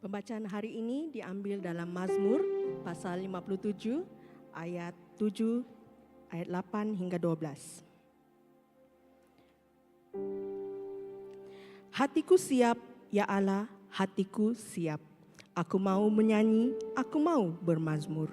Pembacaan hari ini diambil dalam Mazmur pasal 57 ayat 7, ayat 8 hingga 12. Hatiku siap, ya Allah, hatiku siap. Aku mau menyanyi, aku mau bermazmur.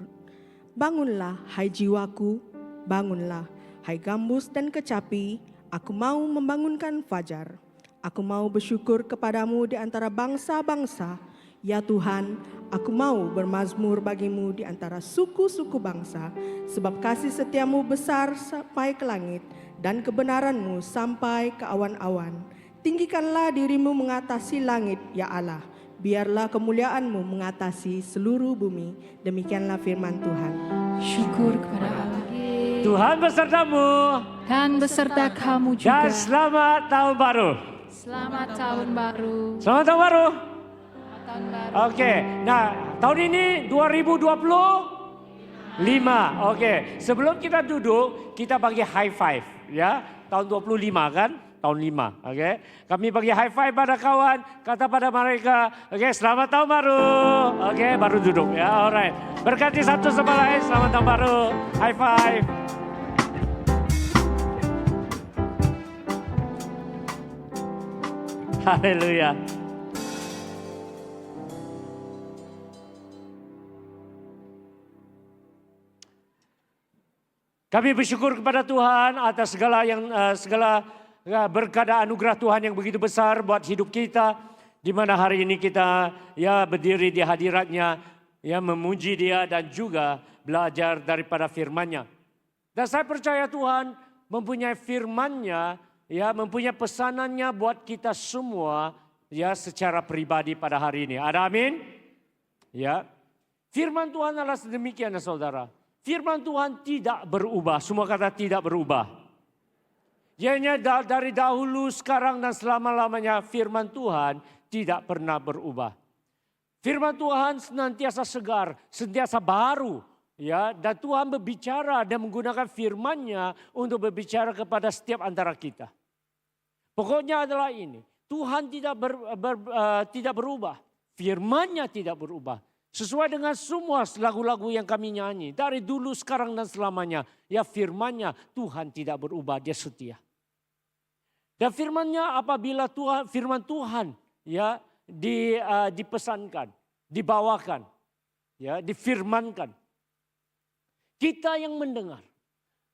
Bangunlah, hai jiwaku, bangunlah, hai gambus dan kecapi, aku mau membangunkan fajar. Aku mau bersyukur kepadamu di antara bangsa-bangsa. Ya Tuhan, aku mau bermazmur bagimu di antara suku-suku bangsa, sebab kasih setiamu besar sampai ke langit dan kebenaranmu sampai ke awan-awan. Tinggikanlah dirimu mengatasi langit, ya Allah. Biarlah kemuliaanmu mengatasi seluruh bumi. Demikianlah firman Tuhan. Syukur kepada Allah. Tuhan besertamu. Dan beserta kamu juga. Dan selamat tahun baru. Selamat tahun baru. Selamat tahun baru. Tahun baru. Oke, nah tahun ini 2025. Oke, sebelum kita duduk, kita bagi high five ya. Tahun 25 kan? Tahun 5, oke. Kami bagi high five pada kawan, kata pada mereka, oke, selamat tahun baru. Oke, baru duduk ya, alright. Berkati satu sama lain, selamat tahun baru. High five. Haleluya. Kami bersyukur kepada Tuhan atas segala berkat dan anugerah Tuhan yang begitu besar buat hidup kita. Di mana hari ini kita ya berdiri di hadiratnya, ya memuji Dia dan juga belajar daripada firman-Nya. Dan saya percaya Tuhan mempunyai firman-Nya, ya mempunyai pesanannya buat kita semua ya secara pribadi pada hari ini. Ada amin? Ya. Firman Tuhan adalah sedemikian ya saudara. Firman Tuhan tidak berubah. Semua kata tidak berubah. Ianya dari dahulu, sekarang dan selama-lamanya firman Tuhan tidak pernah berubah. Firman Tuhan senantiasa segar, senantiasa baru. Ya, dan Tuhan berbicara dan menggunakan firman-Nya untuk berbicara kepada setiap antara kita. Pokoknya adalah ini, Tuhan tidak berubah. Firman-Nya tidak berubah. Sesuai dengan semua lagu-lagu yang kami nyanyi. Dari dulu, sekarang dan selamanya. Ya firman-Nya Tuhan tidak berubah, Dia setia. Dan firman-Nya apabila firman Tuhan ya dipesankan, dibawakan, ya difirmankan. Kita yang mendengar,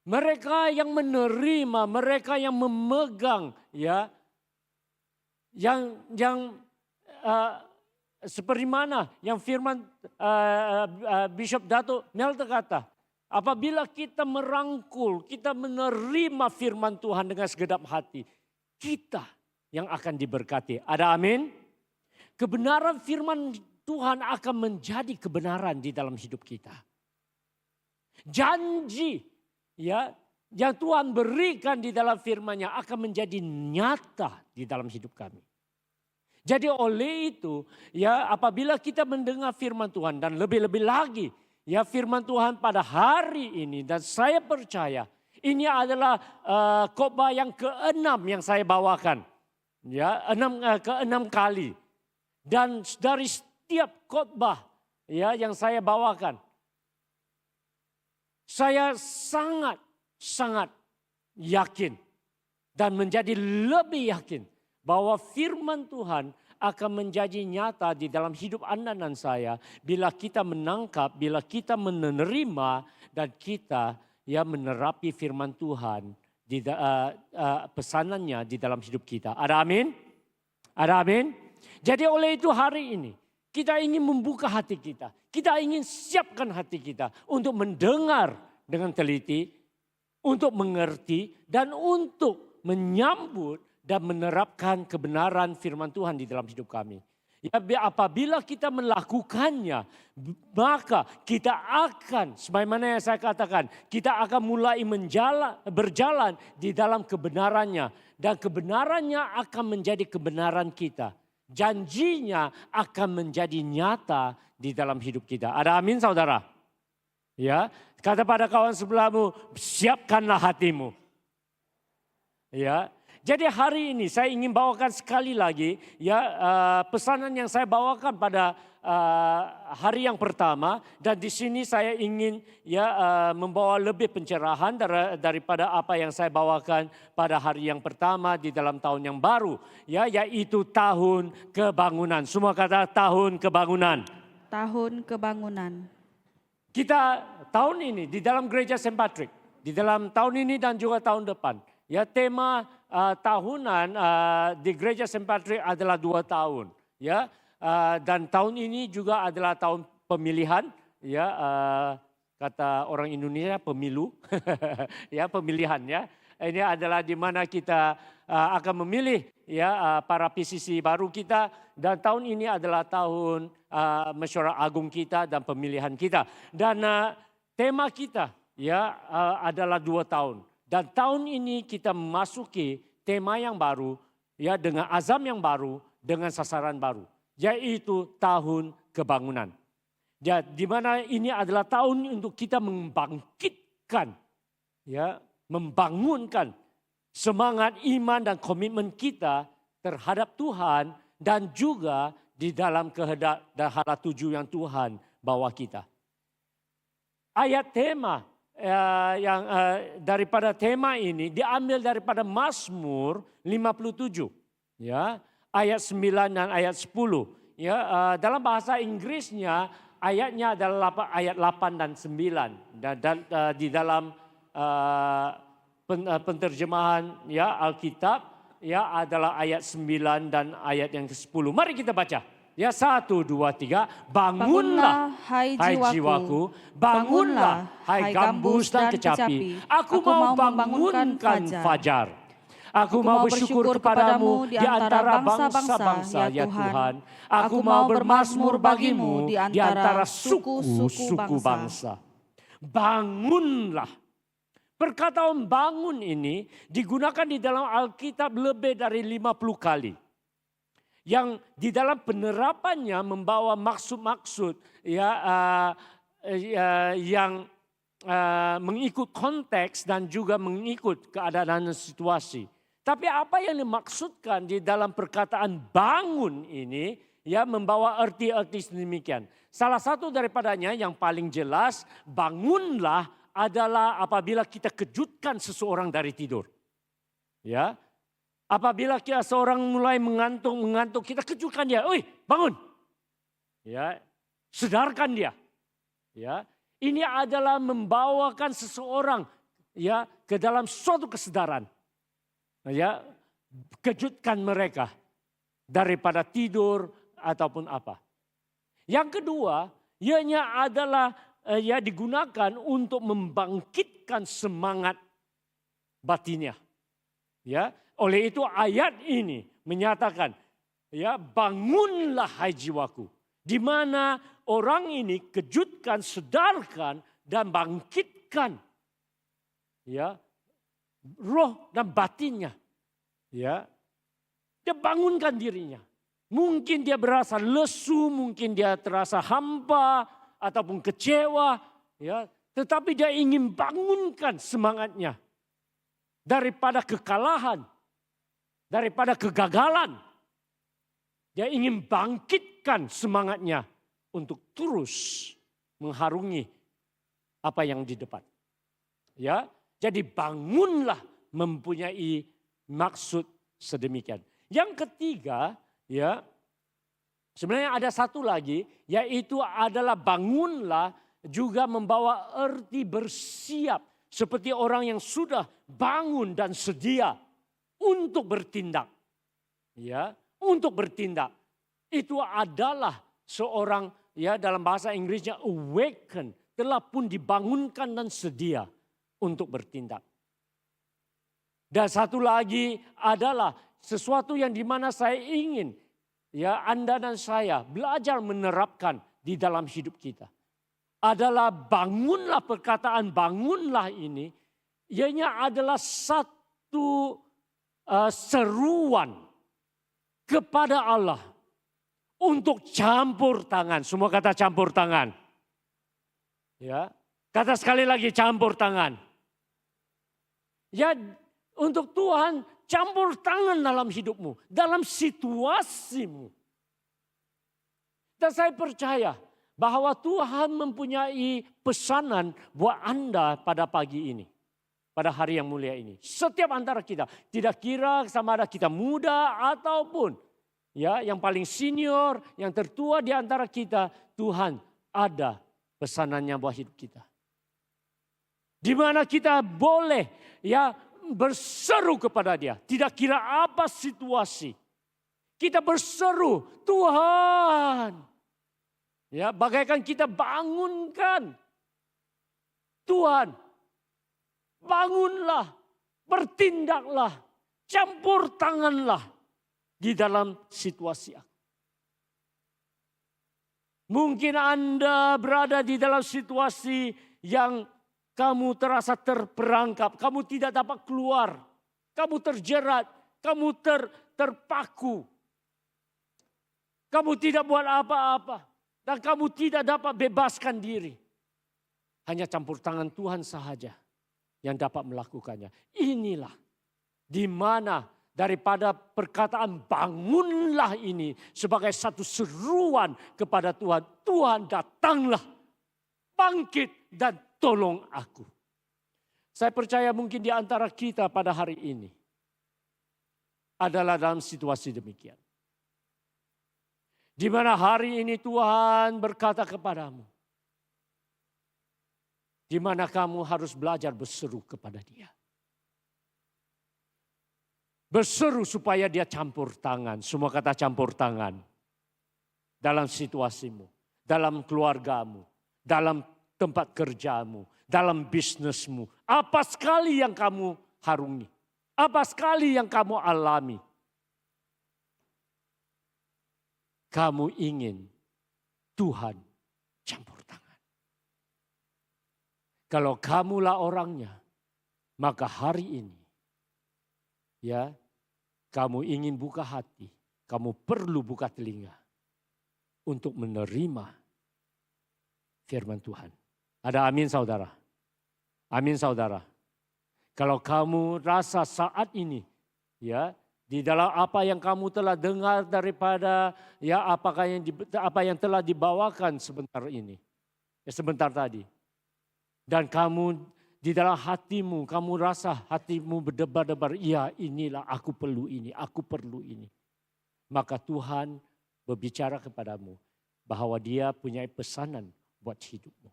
mereka yang menerima, mereka yang memegang, ya, yang seperti mana yang firman Bishop Dato Melta kata, apabila kita merangkul, kita menerima firman Tuhan dengan segenap hati, kita yang akan diberkati. Ada amin? Kebenaran firman Tuhan akan menjadi kebenaran di dalam hidup kita. Janji ya yang Tuhan berikan di dalam firman-Nya akan menjadi nyata di dalam hidup kami. Jadi oleh itu ya apabila kita mendengar firman Tuhan dan lebih-lebih lagi ya firman Tuhan pada hari ini dan saya percaya ini adalah khotbah yang ke-6 yang saya bawakan. Ya, ke-6 kali. Dan dari setiap khotbah ya yang saya bawakan saya sangat yakin dan menjadi lebih yakin bahwa firman Tuhan akan menjadi nyata di dalam hidup Anda dan saya bila kita menangkap, bila kita menerima dan kita ya menerapi firman Tuhan di pesanannya di dalam hidup kita. Ada amin? Ada amin? Jadi oleh itu hari ini kita ingin membuka hati kita. Kita ingin siapkan hati kita untuk mendengar dengan teliti, untuk mengerti dan untuk menyambut dan menerapkan kebenaran firman Tuhan di dalam hidup kami. Ya, apabila kita melakukannya, maka kita akan, sebagaimana yang saya katakan, kita akan mulai berjalan di dalam kebenarannya. Dan kebenarannya akan menjadi kebenaran kita. Janjinya akan menjadi nyata di dalam hidup kita. Ada amin saudara? Ya, kata pada kawan sebelahmu, siapkanlah hatimu. Ya. Jadi hari ini saya ingin bawakan sekali lagi ya pesanan yang saya bawakan pada hari yang pertama, dan di sini saya ingin membawa lebih pencerahan daripada apa yang saya bawakan pada hari yang pertama di dalam tahun yang baru, ya, yaitu tahun kebangunan. Semua kata tahun kebangunan. Tahun kebangunan. Kita tahun ini di dalam gereja St. Patrick, di dalam tahun ini dan juga tahun depan, ya, tema tahunan di gereja St. Patrick adalah 2 tahun, ya, dan tahun ini juga adalah tahun pemilihan, ya, kata orang Indonesia pemilu, ya, pemilihan, ya. Ini adalah di mana kita akan memilih, ya, para PCC baru kita, dan tahun ini adalah tahun mesyuarat agung kita dan pemilihan kita, dan tema kita, ya, adalah 2 tahun. Dan tahun ini kita memasuki tema yang baru, ya, dengan azam yang baru, dengan sasaran baru, yaitu tahun kebangunan. Ya, di mana ini adalah tahun untuk kita membangkitkan, ya, membangunkan semangat iman dan komitmen kita terhadap Tuhan, dan juga di dalam kehendak dan hala tuju yang Tuhan bawa kita. Ayat tema daripada tema ini diambil daripada Mazmur 57, ya, ayat 9 dan ayat 10, ya. Dalam bahasa Inggrisnya ayatnya adalah ayat 8 dan 9, dan di dalam penterjemahan, ya, Alkitab, ya, adalah ayat 9 dan ayat yang ke-10. Mari kita baca. Ya, 1, 2, 3. Bangunlah hai jiwaku, bangunlah hai gambus dan kecapi. Aku mau bangunkan fajar. Aku mau bersyukur kepadamu di antara bangsa-bangsa, ya Tuhan. Aku mau bermazmur bagimu di antara suku-suku bangsa. Bangunlah. Perkataan bangun ini digunakan di dalam Alkitab lebih dari 50 kali. Yang di dalam penerapannya membawa maksud-maksud, ya, yang mengikut konteks dan juga mengikut keadaan dan situasi. Tapi apa yang dimaksudkan di dalam perkataan bangun ini, ya, membawa arti-arti sedemikian. Salah satu daripadanya yang paling jelas, bangunlah adalah apabila kita kejutkan seseorang dari tidur. Ya. Apabila seorang mulai mengantuk, kita kejutkan dia, "Oi, bangun." Ya, sedarkan dia. Ya, ini adalah membawakan seseorang, ya, ke dalam suatu kesedaran. Ya, kejutkan mereka daripada tidur ataupun apa. Yang kedua, ianya adalah ya digunakan untuk membangkitkan semangat batinnya. Ya, oleh itu ayat ini menyatakan, ya, bangunlah hai jiwaku. Di mana orang ini kejutkan, sedarkan dan bangkitkan, ya, roh dan batinnya. Ya, dia bangunkan dirinya. Mungkin dia berasa lesu, mungkin dia terasa hampa ataupun kecewa, ya, tetapi dia ingin bangunkan semangatnya daripada kekalahan, daripada kegagalan. Dia ingin bangkitkan semangatnya untuk terus mengharungi apa yang di depan. Ya, jadi bangunlah mempunyai maksud sedemikian. Yang ketiga, ya, sebenarnya ada satu lagi, yaitu adalah bangunlah juga membawa arti bersiap. Seperti orang yang sudah bangun dan sedia untuk bertindak. Ya, untuk bertindak. Itu adalah seorang, ya, dalam bahasa Inggrisnya awaken, telah pun dibangunkan dan sedia untuk bertindak. Dan satu lagi adalah sesuatu yang dimana saya ingin, ya, Anda dan saya belajar menerapkan di dalam hidup kita. Adalah bangunlah, perkataan bangunlah ini, ianya adalah satu seruan kepada Allah untuk campur tangan. Semua kata campur tangan. Ya, kata sekali lagi campur tangan. Ya, untuk Tuhan campur tangan dalam hidupmu, dalam situasimu. Dan saya percaya bahwa Tuhan mempunyai pesanan buat Anda pada pagi ini. Pada hari yang mulia ini. Setiap antara kita. Tidak kira sama ada kita muda ataupun ya yang paling senior, yang tertua di antara kita. Tuhan ada pesanannya buat hidup kita. Di mana kita boleh ya berseru kepada Dia. Tidak kira apa situasi. Kita berseru, Tuhan. Ya, bagaikan kita bangunkan. Tuhan, bangunlah, bertindaklah, campur tanganlah di dalam situasi aku. Mungkin Anda berada di dalam situasi yang kamu terasa terperangkap, kamu tidak dapat keluar, kamu terjerat, kamu terpaku. Kamu tidak buat apa-apa dan kamu tidak dapat bebaskan diri. Hanya campur tangan Tuhan sahaja yang dapat melakukannya. Inilah di mana daripada perkataan bangunlah ini sebagai satu seruan kepada Tuhan. Tuhan datanglah, bangkit dan tolong aku. Saya percaya mungkin di antara kita pada hari ini adalah dalam situasi demikian. Di mana hari ini Tuhan berkata kepadamu, di mana kamu harus belajar berseru kepada Dia. Berseru supaya Dia campur tangan. Semua kata campur tangan. Dalam situasimu, dalam keluargamu, dalam tempat kerjamu, dalam bisnismu. Apa sekali yang kamu harungi. Apa sekali yang kamu alami. Kamu ingin Tuhan campur tangan. Kalau kamulah orangnya, maka hari ini ya, kamu ingin buka hati, kamu perlu buka telinga untuk menerima firman Tuhan. Ada amin saudara? Amin saudara. Kalau kamu rasa saat ini ya, di dalam apa yang kamu telah dengar daripada ya apa yang telah dibawakan sebentar ini. Ya, sebentar tadi. Dan kamu di dalam hatimu, kamu rasa hatimu berdebar-debar. Iya, inilah aku perlu ini, aku perlu ini. Maka Tuhan berbicara kepadamu bahwa Dia punya pesanan buat hidupmu.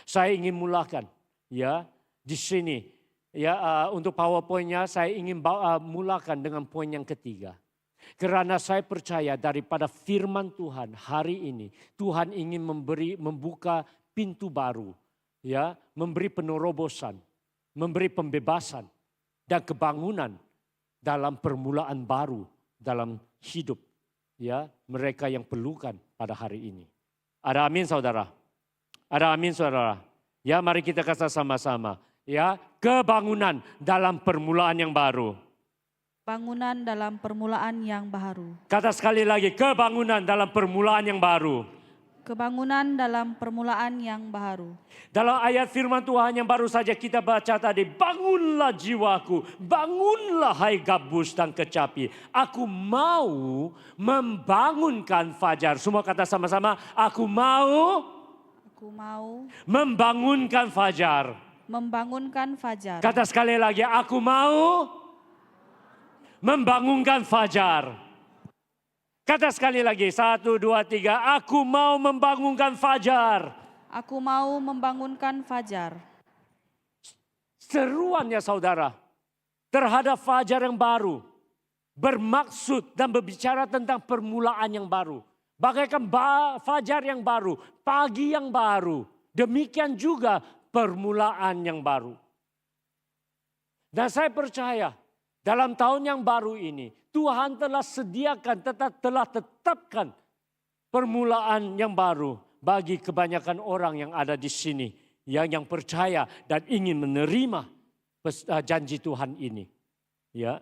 Saya ingin mulakan ya di sini ya untuk PowerPoint-nya saya ingin mulakan dengan poin yang ketiga. Karena saya percaya daripada firman Tuhan hari ini Tuhan ingin membuka pintu baru. Ya, memberi penerobosan, memberi pembebasan dan kebangunan dalam permulaan baru dalam hidup ya mereka yang perlukan pada hari ini. Ada amin saudara? Ada amin saudara? Ya, mari kita kata sama-sama ya, kebangunan dalam permulaan yang baru. Bangunan dalam permulaan yang baru. Kata sekali lagi, kebangunan dalam permulaan yang baru. Kebangunan dalam permulaan yang baru. Dalam ayat firman Tuhan yang baru saja kita baca tadi. Bangunlah jiwaku, bangunlah hai gabus dan kecapi. Aku mau membangunkan fajar. Semua kata sama-sama, aku mau membangunkan fajar. Membangunkan fajar. Kata sekali lagi, aku mau membangunkan fajar. Kata sekali lagi, 1, 2, 3, aku mau membangunkan fajar. Aku mau membangunkan fajar. Seruannya saudara, terhadap fajar yang baru, bermaksud dan berbicara tentang permulaan yang baru. Bagaikan fajar yang baru, pagi yang baru, demikian juga permulaan yang baru. Dan saya percaya, dalam tahun yang baru ini, Tuhan telah sediakan, telah tetapkan permulaan yang baru bagi kebanyakan orang yang ada di sini. Yang percaya dan ingin menerima janji Tuhan ini. Ya.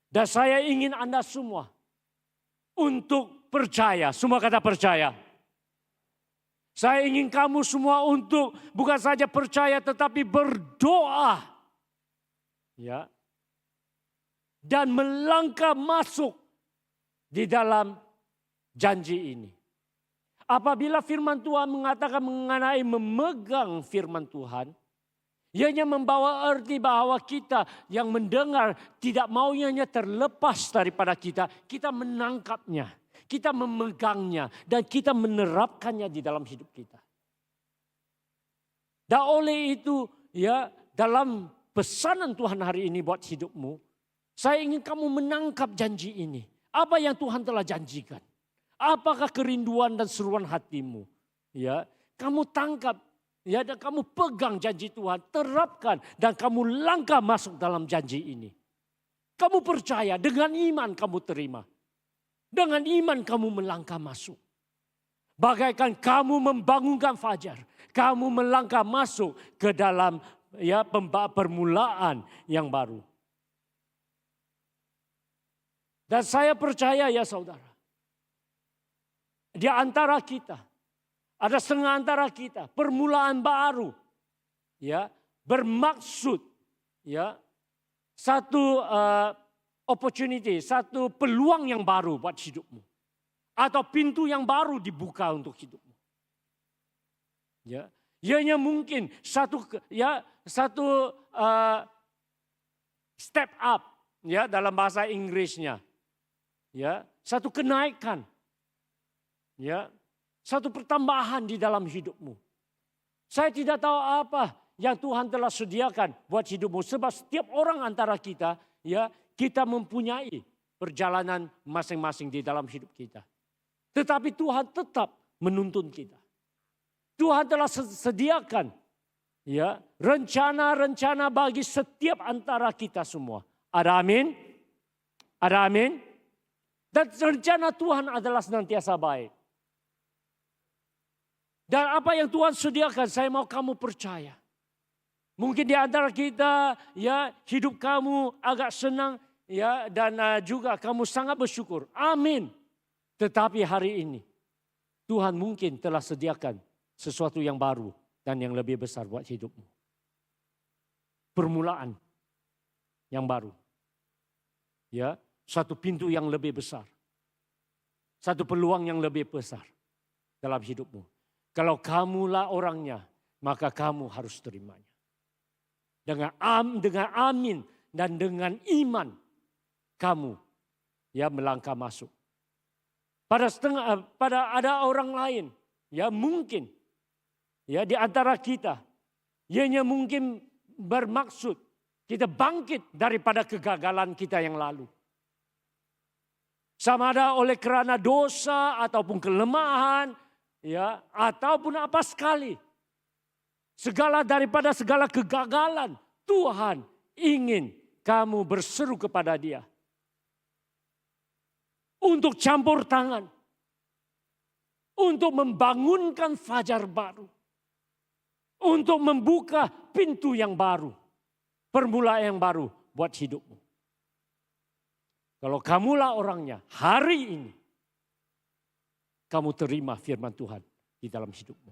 Dan saya ingin Anda semua untuk percaya. Semua kata percaya. Saya ingin kamu semua untuk bukan saja percaya tetapi berdoa. Ya. dan melangkah masuk di dalam janji ini. Apabila firman Tuhan mengatakan mengenai memegang firman Tuhan, ianya membawa arti bahwa kita yang mendengar tidak maunya terlepas daripada kita. Kita menangkapnya, kita memegangnya, dan kita menerapkannya di dalam hidup kita. Dan oleh itu, ya, dalam pesanan Tuhan hari ini buat hidupmu, saya ingin kamu menangkap janji ini. Apa yang Tuhan telah janjikan? Apakah kerinduan dan seruan hatimu? Ya, kamu tangkap, ya, dan kamu pegang janji Tuhan, terapkan, dan kamu langkah masuk dalam janji ini. Kamu percaya, dengan iman kamu terima. Dengan iman kamu melangkah masuk. Bagaikan kamu membangunkan fajar, kamu melangkah masuk ke dalam, ya, permulaan yang baru. Dan saya percaya, ya saudara, di antara kita, ada setengah antara kita, permulaan baru, ya, bermaksud, ya, satu opportunity, satu peluang yang baru buat hidupmu, atau pintu yang baru dibuka untuk hidupmu. Ya, ianya mungkin satu step up, ya, dalam bahasa Inggrisnya, ya, satu kenaikan. Ya, satu pertambahan di dalam hidupmu. Saya tidak tahu apa yang Tuhan telah sediakan buat hidupmu. Sebab setiap orang antara kita, ya, kita mempunyai perjalanan masing-masing di dalam hidup kita. Tetapi Tuhan tetap menuntun kita. Tuhan telah sediakan, ya, rencana-rencana bagi setiap antara kita semua. Ada amin? Ada amin? Dan rencana Tuhan adalah senantiasa baik. Dan apa yang Tuhan sediakan, saya mau kamu percaya. Mungkin di antara kita, ya, hidup kamu agak senang, ya, dan juga kamu sangat bersyukur. Amin. Tetapi hari ini, Tuhan mungkin telah sediakan sesuatu yang baru dan yang lebih besar buat hidupmu. Permulaan yang baru. Ya, satu pintu yang lebih besar. Satu peluang yang lebih besar dalam hidupmu. Kalau kamulah orangnya, maka kamu harus terimanya. Dengan amin dan dengan iman kamu, ya, melangkah masuk. Pada ada orang lain, ya, mungkin, ya, di antara kita, ianya mungkin bermaksud kita bangkit daripada kegagalan kita yang lalu. Sama ada oleh kerana dosa ataupun kelemahan, ya, ataupun apa sekali. Daripada segala kegagalan, Tuhan ingin kamu berseru kepada Dia. Untuk campur tangan. Untuk membangunkan fajar baru. Untuk membuka pintu yang baru. Permulaan yang baru buat hidupmu. Kalau kamulah orangnya, hari ini kamu terima firman Tuhan di dalam hidupmu.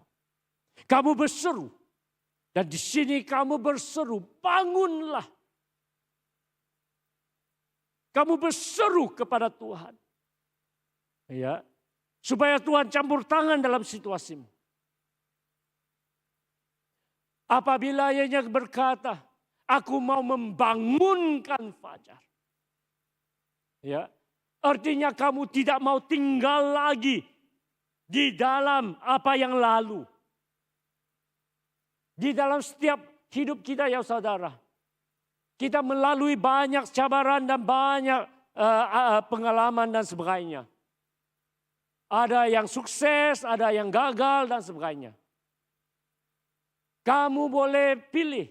Kamu berseru. Dan di sini kamu berseru, bangunlah. Kamu berseru kepada Tuhan. Ya, supaya Tuhan campur tangan dalam situasimu. Apabila ianya berkata, aku mau membangunkan fajar. Ya, artinya kamu tidak mau tinggal lagi di dalam apa yang lalu. Di dalam setiap hidup kita, ya saudara. Kita melalui banyak cabaran dan banyak pengalaman dan sebagainya. Ada yang sukses, ada yang gagal dan sebagainya. Kamu boleh pilih.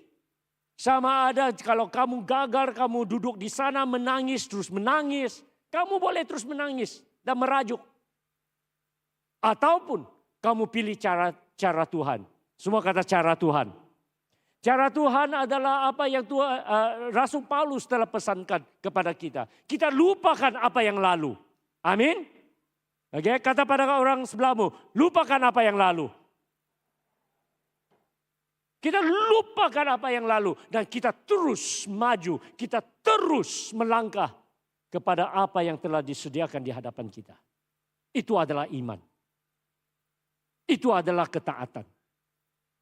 Sama ada kalau kamu gagal, kamu duduk di sana menangis, terus menangis. Kamu boleh terus menangis dan merajuk. Ataupun kamu pilih cara Tuhan. Semua kata cara Tuhan. Cara Tuhan adalah apa yang Rasul Paulus telah pesankan kepada kita. Kita lupakan apa yang lalu. Amin. Oke, kata pada orang sebelahmu, lupakan apa yang lalu. Kita lupakan apa yang lalu dan kita terus maju, kita terus melangkah kepada apa yang telah disediakan di hadapan kita. Itu adalah iman. Itu adalah ketaatan.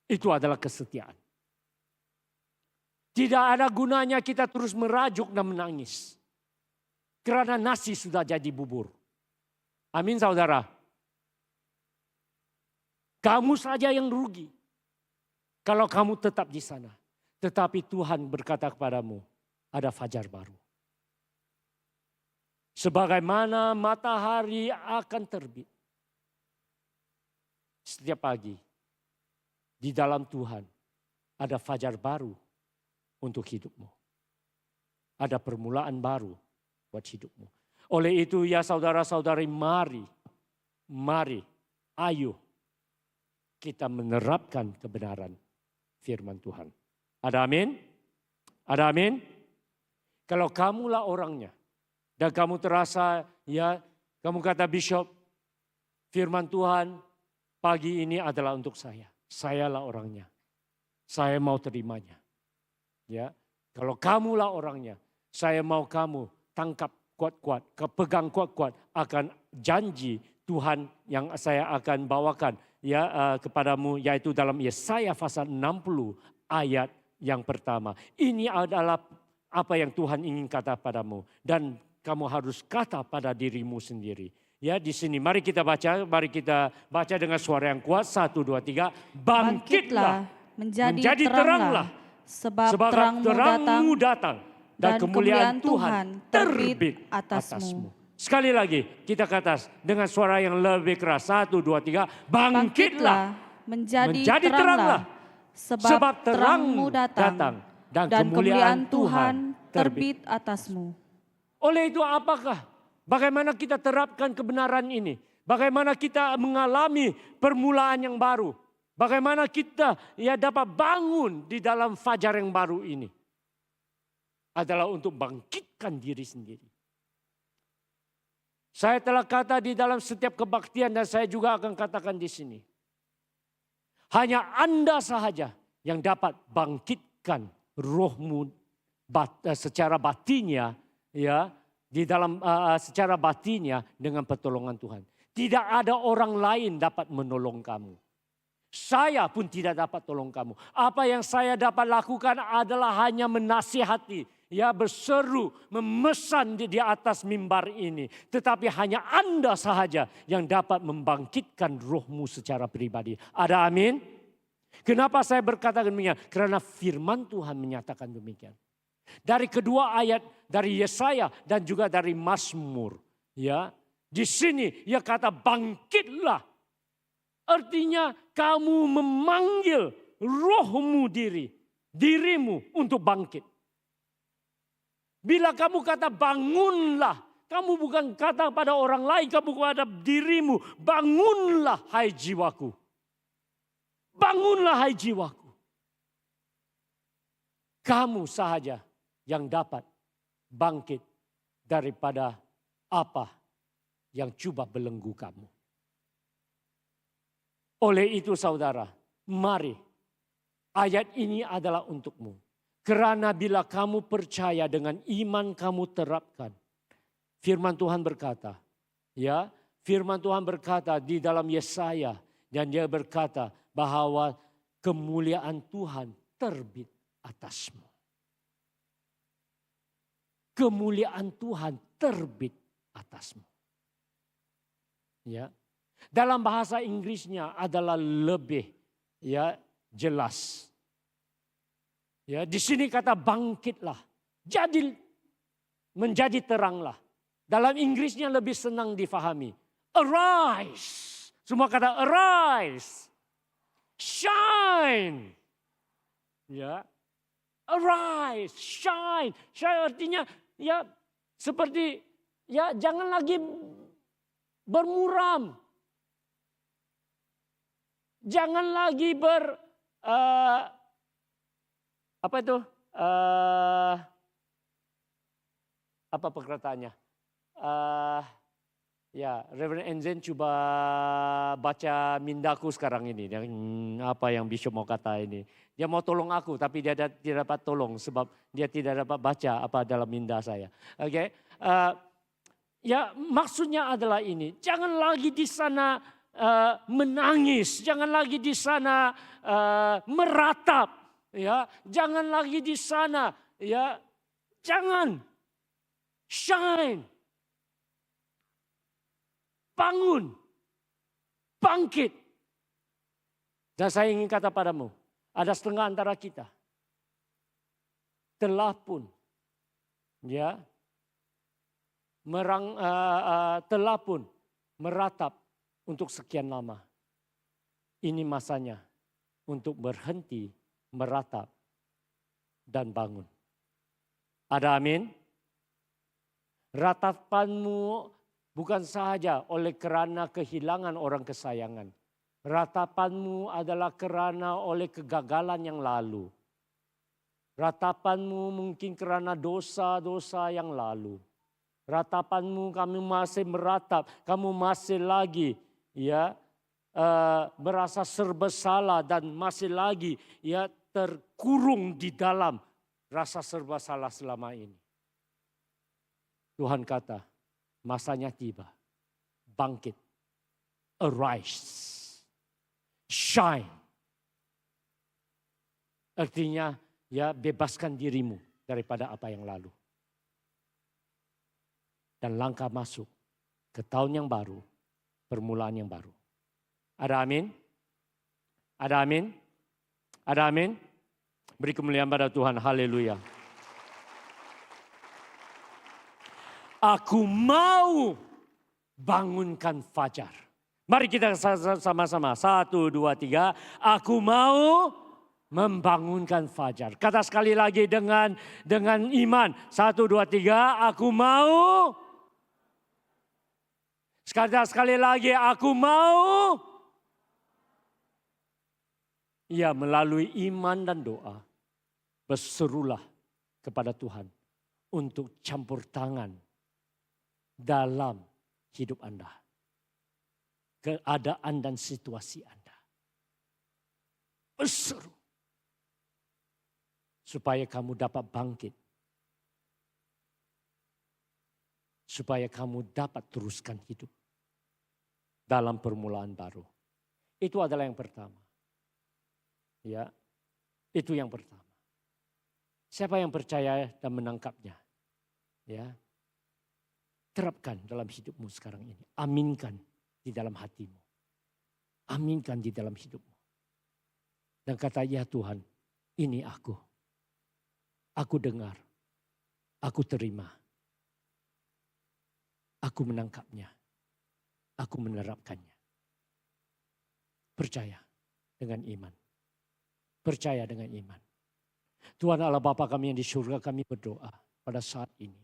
Itu adalah kesetiaan. Tidak ada gunanya kita terus merajuk dan menangis. Karena nasi sudah jadi bubur. Amin saudara. Kamu saja yang rugi. Kalau kamu tetap di sana. Tetapi Tuhan berkata kepadamu, ada fajar baru. Sebagaimana matahari akan terbit. Setiap pagi. Di dalam Tuhan ada fajar baru untuk hidupmu. Ada permulaan baru buat hidupmu. Oleh itu ya saudara-saudari, mari, ayo kita menerapkan kebenaran firman Tuhan. Ada amin? Ada amin? Kalau kamulah orangnya dan kamu terasa ya, kamu kata Bishop, firman Tuhan pagi ini adalah untuk saya. Sayalah orangnya. Saya mau terimanya. Ya, kalau kamulah orangnya, saya mau kamu tangkap kuat-kuat, pegang kuat-kuat akan janji Tuhan yang saya akan bawakan ya kepadamu, yaitu dalam Yesaya pasal 60 ayat yang pertama. Ini adalah apa yang Tuhan ingin kata padamu dan kamu harus kata pada dirimu sendiri. Ya, di sini mari kita baca dengan suara yang kuat. 1, 2, 3. Bangkitlah, menjadi teranglah, sebab terangmu datang dan kemuliaan Tuhan terbit atasmu. Sekali lagi kita kata dengan suara yang lebih keras. 1, 2, 3. Bangkitlah, menjadi teranglah, sebab terangmu datang dan kemuliaan Tuhan terbit atasmu. Oleh itu bagaimana kita terapkan kebenaran ini? Bagaimana kita mengalami permulaan yang baru? Bagaimana kita dapat bangun di dalam fajar yang baru ini? Adalah untuk bangkitkan diri sendiri. Saya telah kata di dalam setiap kebaktian dan saya juga akan katakan di sini. Hanya Anda sahaja yang dapat bangkitkan rohmu secara batinnya ya. Di dalam secara batinnya dengan pertolongan Tuhan. Tidak ada orang lain dapat menolong kamu. Saya pun tidak dapat tolong kamu. Apa yang saya dapat lakukan adalah hanya menasihati. Ya, berseru, memesan di atas mimbar ini. Tetapi hanya Anda sahaja yang dapat membangkitkan rohmu secara pribadi. Ada amin? Kenapa saya berkata demikian? Karena firman Tuhan menyatakan demikian. Dari kedua ayat dari Yesaya dan juga dari Mazmur, ya. Di sini ia kata bangkitlah. Artinya kamu memanggil dirimu untuk bangkit. Bila kamu kata bangunlah, kamu bukan kata pada orang lain, kamu kepada dirimu, bangunlah hai jiwaku. Bangunlah hai jiwaku. Kamu sahaja yang dapat bangkit daripada apa yang coba belenggu kamu. Oleh itu saudara, mari ayat ini adalah untukmu. Karena bila kamu percaya dengan iman kamu terapkan. Firman Tuhan berkata, ya, firman Tuhan berkata di dalam Yesaya dan dia berkata bahwa kemuliaan Tuhan terbit atasmu. Kemuliaan Tuhan terbit atasmu. Ya. Dalam bahasa Inggrisnya adalah lebih jelas. Ya, di sini kata bangkitlah. Menjadi teranglah. Dalam Inggrisnya lebih senang difahami. Arise. Semua kata arise. Shine. Ya. Arise, shine. Shine artinya ya seperti jangan lagi bermuram. Jangan lagi apa perkataannya? Reverend Enzen coba baca mindaku sekarang ini. Apa yang Bishop mau kata ini. Dia mau tolong aku tapi dia tidak dapat tolong sebab dia tidak dapat baca apa dalam minda saya. Oke. Ya maksudnya adalah ini. Jangan lagi di sana menangis. Jangan lagi di sana meratap. Ya, jangan lagi di sana. Ya, jangan. Shine. Bangun. Bangkit. Dan saya ingin kata padamu, ada setengah antara kita telah pun ya telah pun meratap untuk sekian lama. Ini masanya untuk berhenti meratap dan bangun. Ada amin? Ratapanmu bukan sahaja oleh kerana kehilangan orang kesayangan. Ratapanmu adalah kerana oleh kegagalan yang lalu. Ratapanmu mungkin kerana dosa-dosa yang lalu. Ratapanmu kamu masih meratap, kamu masih lagi ya merasa serba salah dan masih lagi ya terkurung di dalam rasa serba salah selama ini. Tuhan kata, masanya tiba. Bangkit. Arise. Shine. Artinya ya bebaskan dirimu daripada apa yang lalu. Dan langkah masuk ke tahun yang baru, permulaan yang baru. Ada amin? Ada amin? Ada amin? Beri kemuliaan pada Tuhan, haleluya. Aku mau bangunkan fajar. Mari kita sama-sama. 1, 2, 3. Aku mau membangunkan fajar. Kata sekali lagi dengan iman. 1, 2, 3. Aku mau. Sekali lagi. Aku mau. Ya, melalui iman dan doa. Berserulah kepada Tuhan. Untuk campur tangan. Dalam hidup Anda. Keadaan dan situasi Anda. Berseru. Supaya kamu dapat bangkit. Supaya kamu dapat teruskan hidup. Dalam permulaan baru. Itu adalah yang pertama. Ya, itu yang pertama. Siapa yang percaya dan menangkapnya? Ya, terapkan dalam hidupmu sekarang ini. Aminkan di dalam hatimu. Aminkan di dalam hidupmu. Dan kata, ya Tuhan, ini aku. Aku dengar. Aku terima. Aku menangkapnya. Aku menerapkannya. Percaya dengan iman. Percaya dengan iman. Tuhan Allah Bapa kami yang di surga, kami berdoa pada saat ini.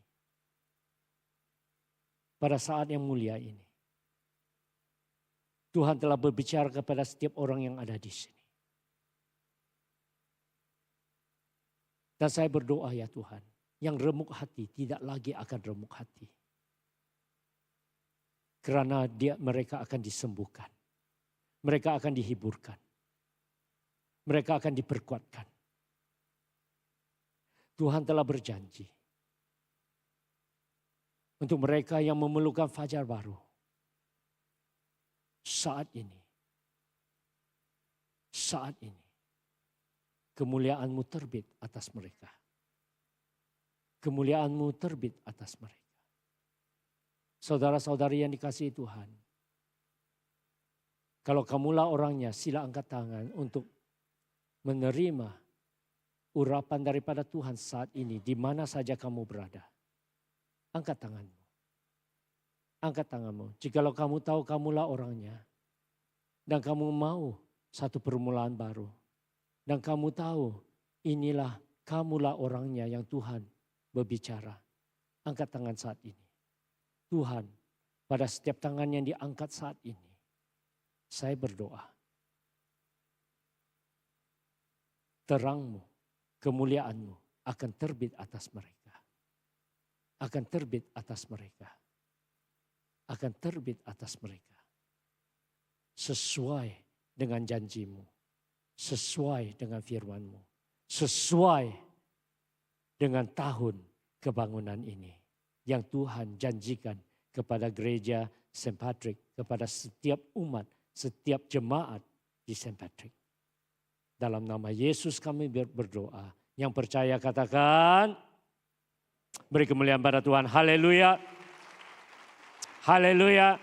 Pada saat yang mulia ini. Tuhan telah berbicara kepada setiap orang yang ada di sini. Dan saya berdoa ya Tuhan, yang remuk hati tidak lagi akan remuk hati. Karena mereka akan disembuhkan. Mereka akan dihiburkan. Mereka akan diperkuatkan. Tuhan telah berjanji. Untuk mereka yang memerlukan fajar baru. Saat ini. Kemuliaan-Mu terbit atas mereka. Kemuliaan-Mu terbit atas mereka. Saudara-saudari yang dikasihi Tuhan. Kalau kamulah orangnya, sila angkat tangan untuk menerima urapan daripada Tuhan saat ini. Di mana saja kamu berada. Angkat tanganmu. Angkat tanganmu. Jikalau kamu tahu kamulah orangnya. Dan kamu mau satu permulaan baru. Dan kamu tahu inilah kamulah orangnya yang Tuhan berbicara. Angkat tangan saat ini. Tuhan, pada setiap tangan yang diangkat saat ini. Saya berdoa. Terang-Mu, kemuliaan-Mu akan terbit atas mereka. Akan terbit atas mereka. Akan terbit atas mereka. Sesuai dengan janji-Mu. sesuai dengan firman-Mu. Sesuai dengan tahun kebangunan ini. Yang Tuhan janjikan kepada gereja St. Patrick, kepada setiap umat, setiap jemaat di St. Patrick. Dalam nama Yesus kami berdoa. Yang percaya katakan, beri kemuliaan pada Tuhan. Haleluya. Haleluya.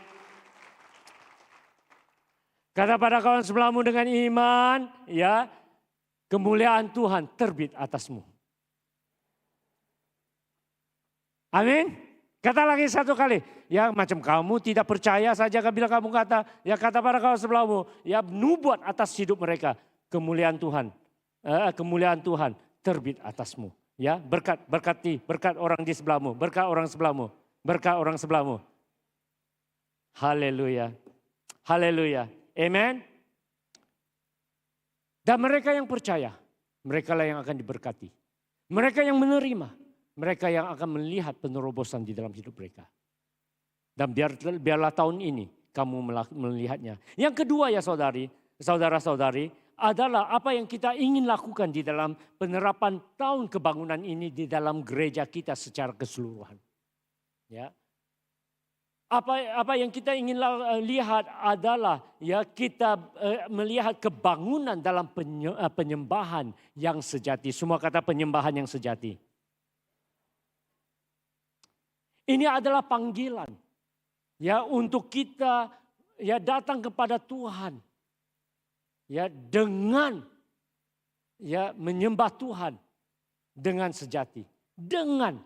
Kata pada kawan sebelahmu dengan iman, ya, kemuliaan Tuhan terbit atasmu. Amin. Kata lagi satu kali, ya macam kamu tidak percaya saja bila kamu kata, ya kata pada kawan sebelahmu, ya nubuat atas hidup mereka. Kemuliaan Tuhan terbit atasmu. Ya, berkat orang di sebelahmu, berkat orang sebelahmu. Haleluya. Haleluya. Amen. Dan mereka yang percaya, mereka lah yang akan diberkati. Mereka yang menerima, mereka yang akan melihat penerobosan di dalam hidup mereka. Dan biarlah tahun ini kamu melihatnya. Yang kedua ya saudara-saudari, adalah apa yang kita ingin lakukan di dalam penerapan tahun kebangunan ini di dalam gereja kita secara keseluruhan. Ya. Apa yang kita ingin lihat adalah ya kita melihat kebangunan dalam penyembahan yang sejati. Semua kata penyembahan yang sejati. Ini adalah panggilan ya untuk kita ya datang kepada Tuhan. Ya dengan ya menyembah Tuhan dengan sejati, dengan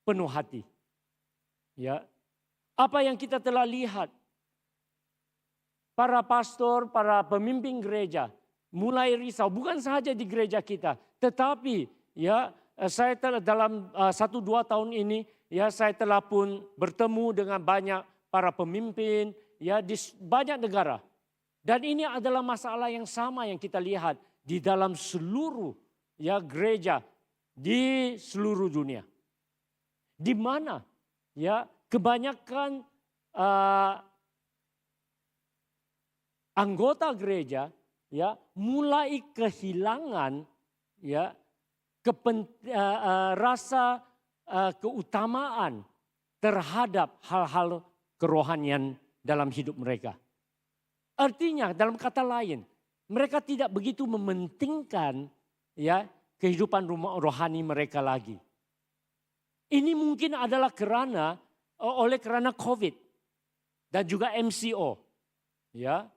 penuh hati. Ya. Apa yang kita telah lihat para pastor, para pemimpin gereja mulai risau bukan saja di gereja kita, tetapi ya saya telah dalam 1-2 tahun ini ya saya telah pun bertemu dengan banyak para pemimpin ya di banyak negara. Dan ini adalah masalah yang sama yang kita lihat di dalam seluruh ya gereja di seluruh dunia. Di mana ya kebanyakan anggota gereja ya mulai kehilangan ya rasa keutamaan terhadap hal-hal kerohanian dalam hidup mereka. Artinya dalam kata lain, mereka tidak begitu mementingkan ya kehidupan rohani mereka lagi. Ini mungkin adalah karena COVID dan juga MCO. Ya.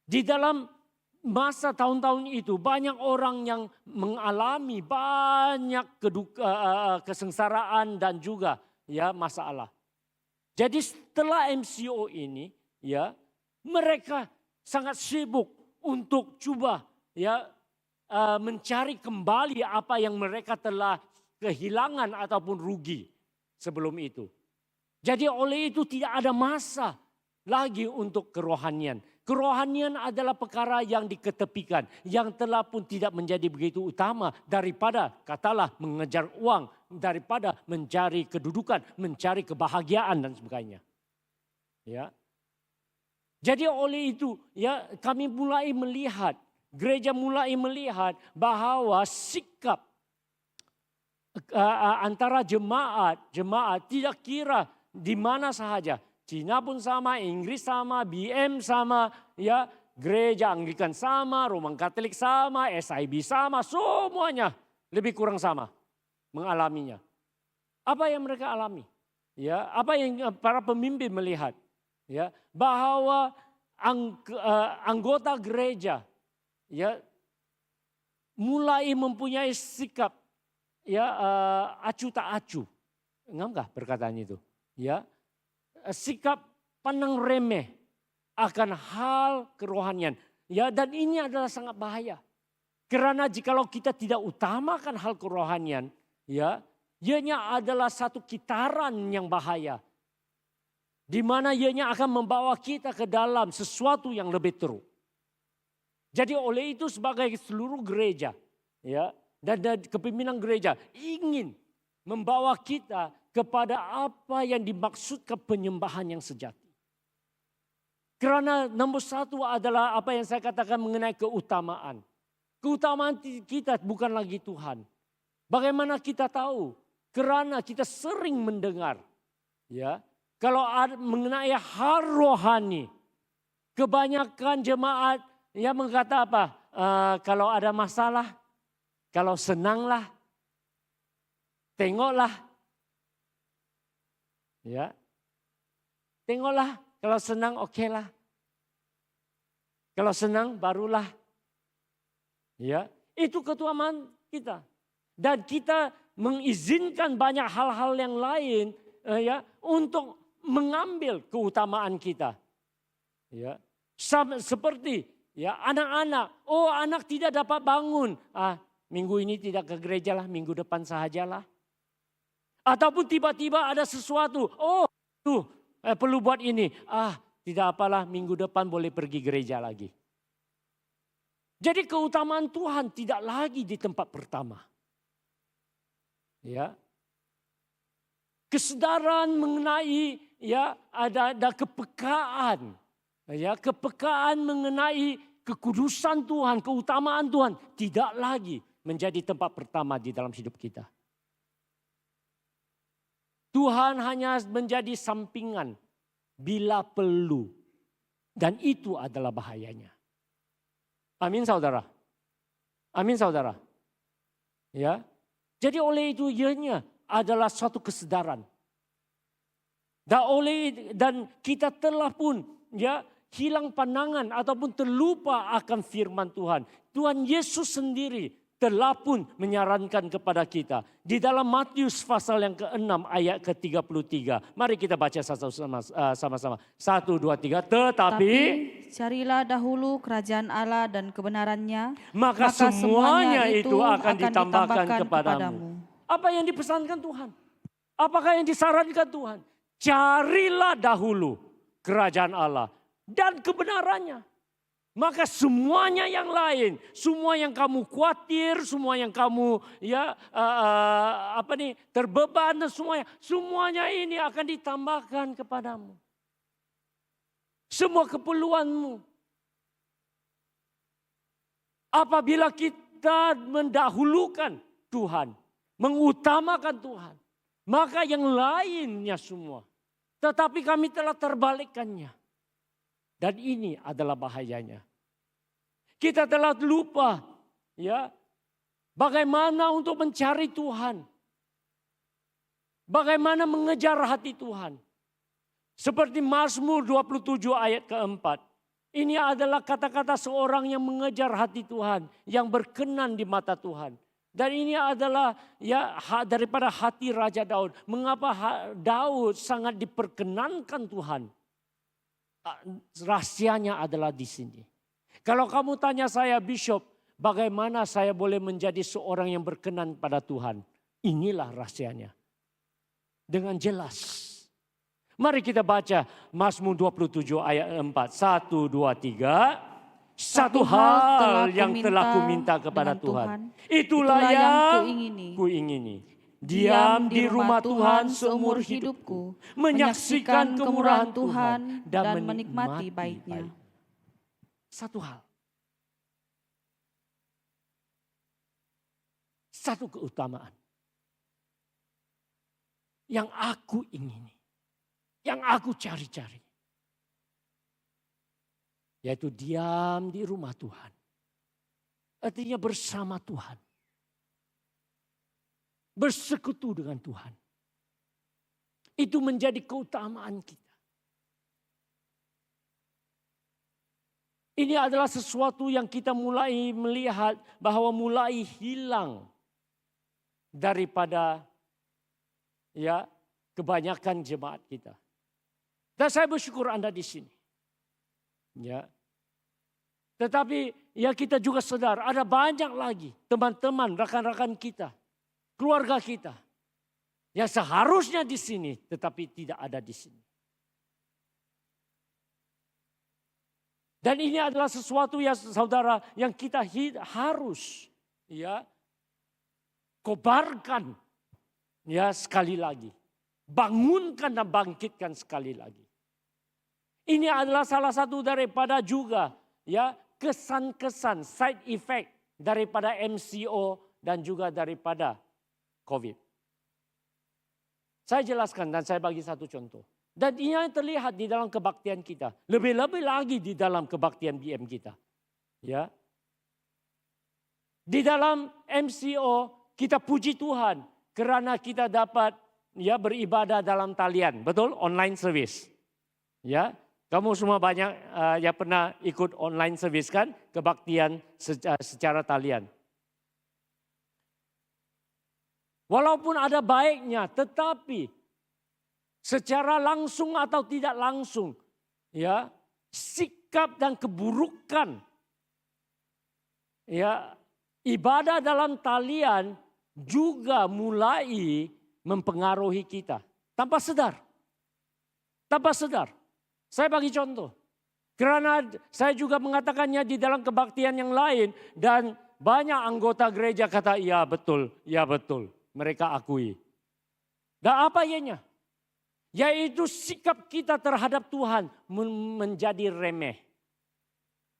Di dalam masa tahun-tahun itu banyak orang yang mengalami banyak kesengsaraan dan juga ya masalah. Jadi setelah MCO ini ya mereka sangat sibuk untuk coba ya mencari kembali apa yang mereka telah kehilangan ataupun rugi sebelum itu. Jadi oleh itu tidak ada masa lagi untuk kerohanian. Kerohanian adalah perkara yang diketepikan, yang telah pun tidak menjadi begitu utama daripada katalah mengejar uang, daripada mencari kedudukan, mencari kebahagiaan dan sebagainya. Ya. Jadi oleh itu ya kami mulai melihat, gereja mulai melihat bahwa sikap antara jemaat tidak kira di mana sahaja. Cina pun sama, Inggris sama, BM sama, ya gereja Anglikan sama, Roman Katolik sama, SIB sama, semuanya lebih kurang sama mengalaminya. Apa yang mereka alami? Ya, apa yang para pemimpin melihat? Ya, bahwa anggota gereja ya mulai mempunyai sikap ya acu tak acu. Enggak perkataan itu? Ya. Sikap pandang remeh akan hal kerohanian. Ya, dan ini adalah sangat bahaya. Karena jikalau kita tidak utamakan hal kerohanian, ya, ianya adalah satu kitaran yang bahaya. Di mana ianya akan membawa kita ke dalam sesuatu yang lebih teruk. Jadi oleh itu sebagai seluruh gereja, ya, dan kepimpinan gereja ingin membawa kita kepada apa yang dimaksudkan penyembahan yang sejati. Karena nomor satu adalah apa yang saya katakan mengenai keutamaan. Keutamaan kita bukan lagi Tuhan. Bagaimana kita tahu? Karena kita sering mendengar, ya, kalau mengenai hal rohani, kebanyakan jemaat yang mengata apa? Kalau ada masalah, kalau senanglah, tengoklah, ya, tengoklah. Kalau senang okelah. Kalau senang barulah. Ya, itu keutamaan kita. Dan kita mengizinkan banyak hal-hal yang lain ya untuk mengambil keutamaan kita. Ya. Seperti ya anak-anak, oh anak tidak dapat bangun. Minggu ini tidak ke gereja lah, minggu depan sajalah. Ataupun tiba-tiba ada sesuatu, oh tuh perlu buat ini. Tidak apalah, minggu depan boleh pergi gereja lagi. Jadi keutamaan Tuhan tidak lagi di tempat pertama. Ya. Kesadaran mengenai ya ada kepekaan. Ya, kepekaan mengenai kekudusan Tuhan, keutamaan Tuhan tidak lagi menjadi tempat pertama di dalam hidup kita. Tuhan hanya menjadi sampingan bila perlu. Dan itu adalah bahayanya. Amin saudara. Amin saudara. Ya. Jadi oleh itu ianya adalah suatu kesadaran. Dan kita telah pun ya hilang pandangan ataupun terlupa akan firman Tuhan. Tuhan Yesus sendiri telah pun menyarankan kepada kita. Di dalam Matius pasal yang ke-6 ayat ke-33. Mari kita baca sama-sama. 1, 2, 3. Tetapi carilah dahulu kerajaan Allah dan kebenarannya. Maka semuanya itu akan ditambahkan kepadamu. Apa yang dipesankan Tuhan? Apakah yang disarankan Tuhan? Carilah dahulu kerajaan Allah dan kebenarannya. Maka semuanya yang lain, semua yang kamu khawatir, semua yang kamu ya terbeban dan semuanya ini akan ditambahkan kepadamu. Semua keperluanmu. Apabila kita mendahulukan Tuhan, mengutamakan Tuhan, maka yang lainnya semua. Tetapi kami telah terbalikkannya. Dan ini adalah bahayanya. Kita telah lupa ya bagaimana untuk mencari Tuhan. Bagaimana mengejar hati Tuhan. Seperti Mazmur 27 ayat keempat. Ini adalah kata-kata seorang yang mengejar hati Tuhan, yang berkenan di mata Tuhan. Dan ini adalah ya daripada hati Raja Daud. Mengapa Daud sangat diperkenankan Tuhan? Rahasianya adalah di sini. Kalau kamu tanya saya, Bishop, bagaimana saya boleh menjadi seorang yang berkenan pada Tuhan? Inilah rahasianya. Dengan jelas. Mari kita baca Mazmur 27 ayat 4. 1, 2, 3. Satu hal yang telah kuminta kepada Tuhan. Itulah yang kuingini. Diam di rumah Tuhan seumur hidupku, menyaksikan kemurahan Tuhan dan menikmati baiknya. Satu hal. Satu keutamaan. Yang aku ingini. Yang aku cari-cari. Yaitu diam di rumah Tuhan. Artinya bersama Tuhan. Bersekutu dengan Tuhan. Itu menjadi keutamaan kita. Ini adalah sesuatu yang kita mulai melihat bahwa mulai hilang daripada ya kebanyakan jemaat kita. Dan saya bersyukur Anda di sini. Ya. Tetapi ya kita juga sadar ada banyak lagi teman-teman, rekan-rekan kita. Keluarga kita yang seharusnya di sini tetapi tidak ada di sini. Dan ini adalah sesuatu ya saudara yang kita harus ya kobarkan ya sekali lagi. Bangunkan dan bangkitkan sekali lagi. Ini adalah salah satu daripada juga ya kesan-kesan, side effect daripada MCO dan juga daripada COVID. Saya jelaskan dan saya bagi satu contoh. Dan ini yang terlihat di dalam kebaktian kita. Lebih-lebih lagi di dalam kebaktian BM kita. Ya. Di dalam MCO kita puji Tuhan kerana kita dapat ya beribadah dalam talian. Betul? Online service. Ya. Kamu semua banyak yang pernah ikut online service kan? Kebaktian secara talian. Walaupun ada baiknya, tetapi secara langsung atau tidak langsung, ya sikap dan keburukan, ya ibadah dalam talian juga mulai mempengaruhi kita tanpa sadar, tanpa sadar. Saya bagi contoh, karena saya juga mengatakannya di dalam kebaktian yang lain dan banyak anggota gereja kata ya betul, mereka akui. Dan apa ianya? Yaitu sikap kita terhadap Tuhan menjadi remeh.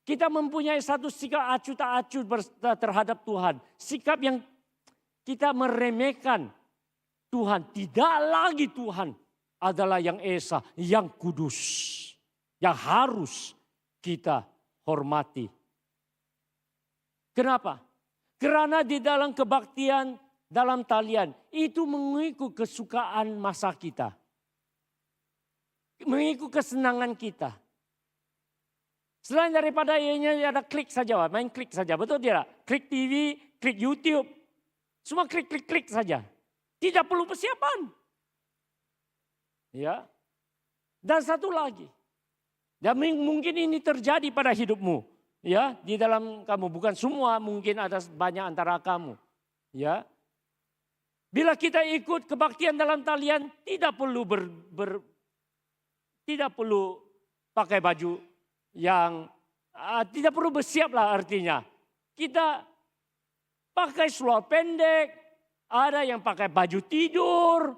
Kita mempunyai satu sikap acuh tak acuh terhadap Tuhan. Sikap yang kita meremehkan Tuhan. Tidak lagi Tuhan adalah yang esa, yang kudus. Yang harus kita hormati. Kenapa? Karena di dalam kebaktian, dalam talian, itu mengikut kesukaan masa kita. Mengikut kesenangan kita. Selain daripada ianya ada klik saja, main klik saja. Betul tidak? Klik TV, klik YouTube. Semua klik saja. Tidak perlu persiapan. Ya. Dan satu lagi. Dan mungkin ini terjadi pada hidupmu. Ya, di dalam kamu. Bukan semua, mungkin ada banyak antara kamu. Ya. Bila kita ikut kebaktian dalam talian, tidak perlu pakai baju yang tidak perlu bersiap lah artinya. Kita pakai seluar pendek, ada yang pakai baju tidur,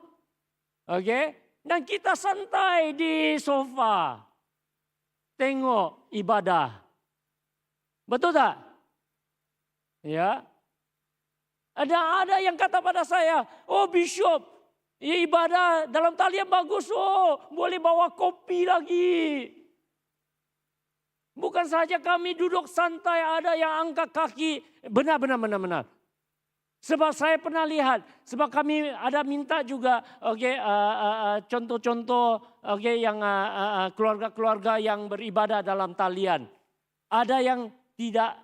oke? Dan kita santai di sofa, tengok ibadah, betul tak? Ya, ada yang kata pada saya, oh Bishop, ya ibadah dalam talian bagus, oh boleh bawa kopi lagi. Bukan saja kami duduk santai, ada yang angkat kaki. Benar. Sebab saya pernah lihat, sebab kami ada minta juga contoh-contoh yang keluarga-keluarga yang beribadah dalam talian. Ada yang tidak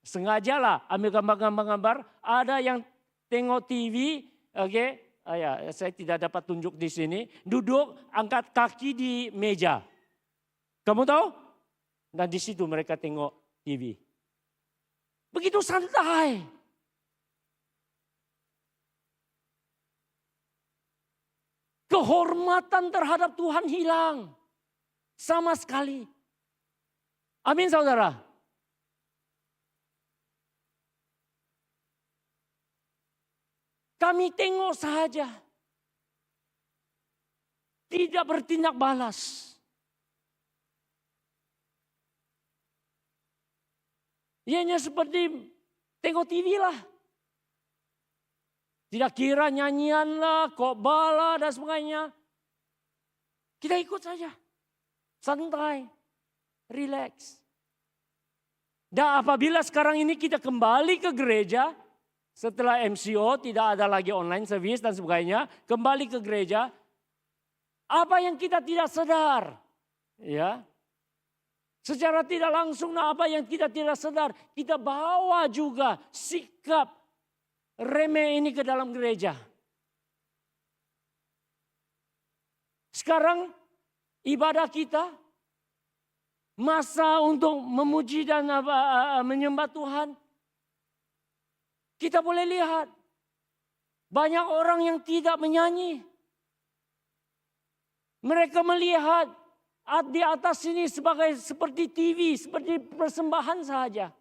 sengaja lah ambil gambar-gambar, ada yang tengok TV, saya tidak dapat tunjuk di sini, duduk angkat kaki di meja. Kamu tahu? Dan di situ mereka tengok TV. Begitu santai. Kehormatan terhadap Tuhan hilang. Sama sekali. Amin saudara. Kami tengok saja. Tidak bertindak balas. Ianya seperti tengok TV lah. Tidak kira nyanyian lah, khotbah lah dan sebagainya. Kita ikut saja. Santai. Relax. Dan apabila sekarang ini kita kembali ke gereja. Setelah MCO tidak ada lagi online service dan sebagainya. Kembali ke gereja. Apa yang kita tidak sadar. Ya. Secara tidak langsung apa yang kita tidak sadar. Kita bawa juga sikap remeh ini ke dalam gereja. Sekarang ibadah kita. Masa untuk memuji dan menyembah Tuhan. Kita boleh lihat. Banyak orang yang tidak menyanyi. Mereka melihat di atas ini seperti TV, seperti persembahan saja.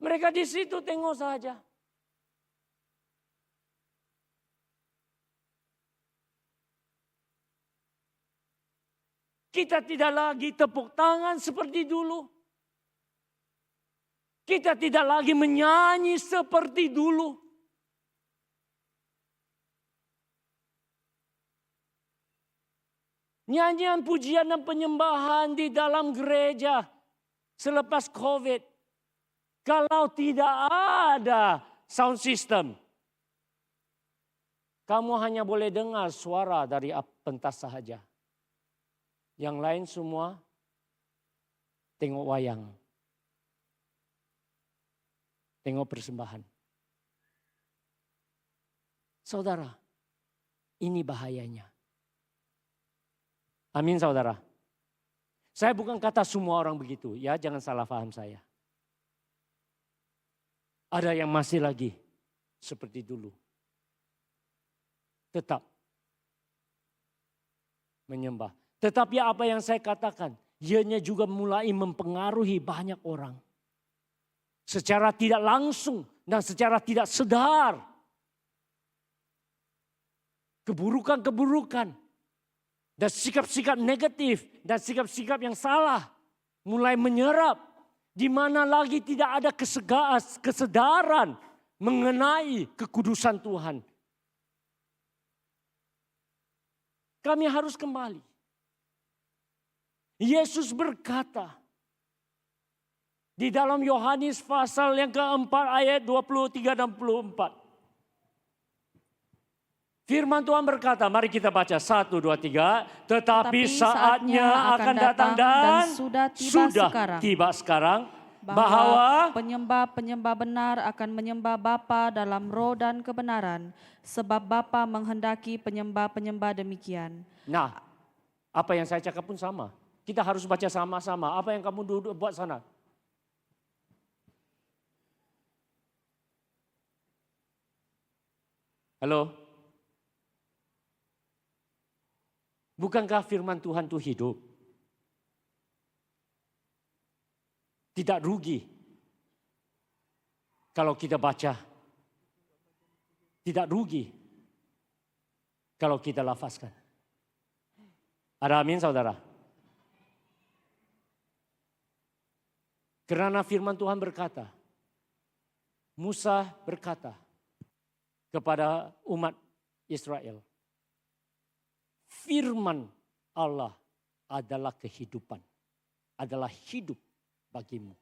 Mereka di situ tengok saja. Kita tidak lagi tepuk tangan seperti dulu. Kita tidak lagi menyanyi seperti dulu. Nyanyian, pujian, dan penyembahan di dalam gereja selepas COVID. Kalau tidak ada sound system, kamu hanya boleh dengar suara dari pentas sahaja. Yang lain semua tengok wayang. Tengok persembahan. Saudara, ini bahayanya. Amin saudara. Saya bukan kata semua orang begitu, ya jangan salah paham saya. Ada yang masih lagi seperti dulu. Tetap menyembah. Tetapi apa yang saya katakan, ianya juga mulai mempengaruhi banyak orang. Secara tidak langsung dan secara tidak sadar. Keburukan-keburukan dan sikap-sikap negatif dan sikap-sikap yang salah mulai menyerap. Di mana lagi tidak ada kesadaran mengenai kekudusan Tuhan. Kami harus kembali. Yesus berkata di dalam Yohanes pasal yang keempat ayat 23 dan 24. Firman Tuhan berkata, mari kita baca 1, 2, 3. Tetapi saatnya akan datang dan sudah tiba sekarang. Bahwa penyembah-penyembah benar akan menyembah Bapa dalam roh dan kebenaran. Sebab Bapa menghendaki penyembah-penyembah demikian. Nah, apa yang saya cakap pun sama. Kita harus baca sama-sama. Apa yang kamu duduk buat sana? Halo? Bukankah firman Tuhan itu hidup? Tidak rugi kalau kita baca. Tidak rugi kalau kita lafazkan. Ada amin saudara? Karena firman Tuhan berkata, Musa berkata kepada umat Israel, firman Allah adalah kehidupan, adalah hidup bagimu.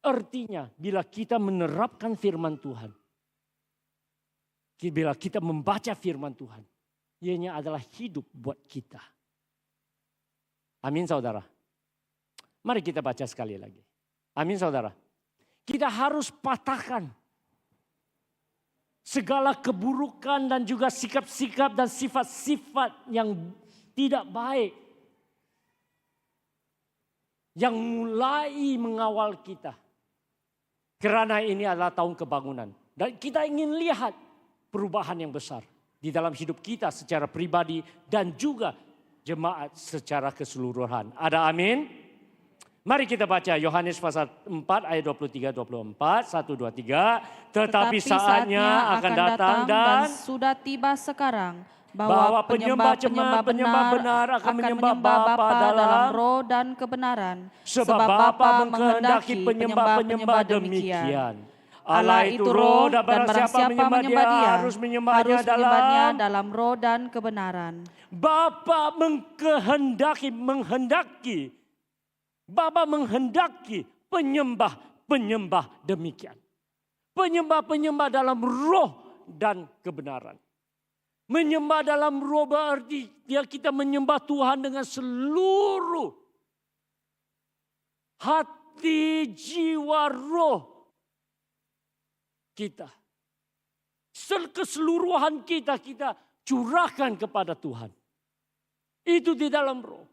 Artinya bila kita menerapkan firman Tuhan, bila kita membaca firman Tuhan, ianya adalah hidup buat kita. Amin saudara. Mari kita baca sekali lagi. Amin saudara. Kita harus patahkan segala keburukan dan juga sikap-sikap dan sifat-sifat yang tidak baik. Yang mulai mengawal kita. Karena ini adalah tahun kebangunan. Dan kita ingin lihat perubahan yang besar di dalam hidup kita secara pribadi dan juga jemaat secara keseluruhan. Ada amin? Mari kita baca Yohanes pasal 4 ayat 23-24, 1, 2, 3. Tetapi saatnya akan datang dan sudah tiba sekarang. Bahwa penyembah-penyembah benar akan menyembah Bapa dalam roh dan kebenaran. Sebab Bapa menghendaki penyembah-penyembah demikian. Allah itu roh dan barang siapa menyembah dia harus menyembahnya dalam roh dan kebenaran. Bapa menghendaki Bapa menghendaki penyembah-penyembah demikian. Penyembah-penyembah dalam roh dan kebenaran. Menyembah dalam roh berarti kita menyembah Tuhan dengan seluruh hati, jiwa, roh kita. Keseluruhan kita curahkan kepada Tuhan. Itu di dalam roh.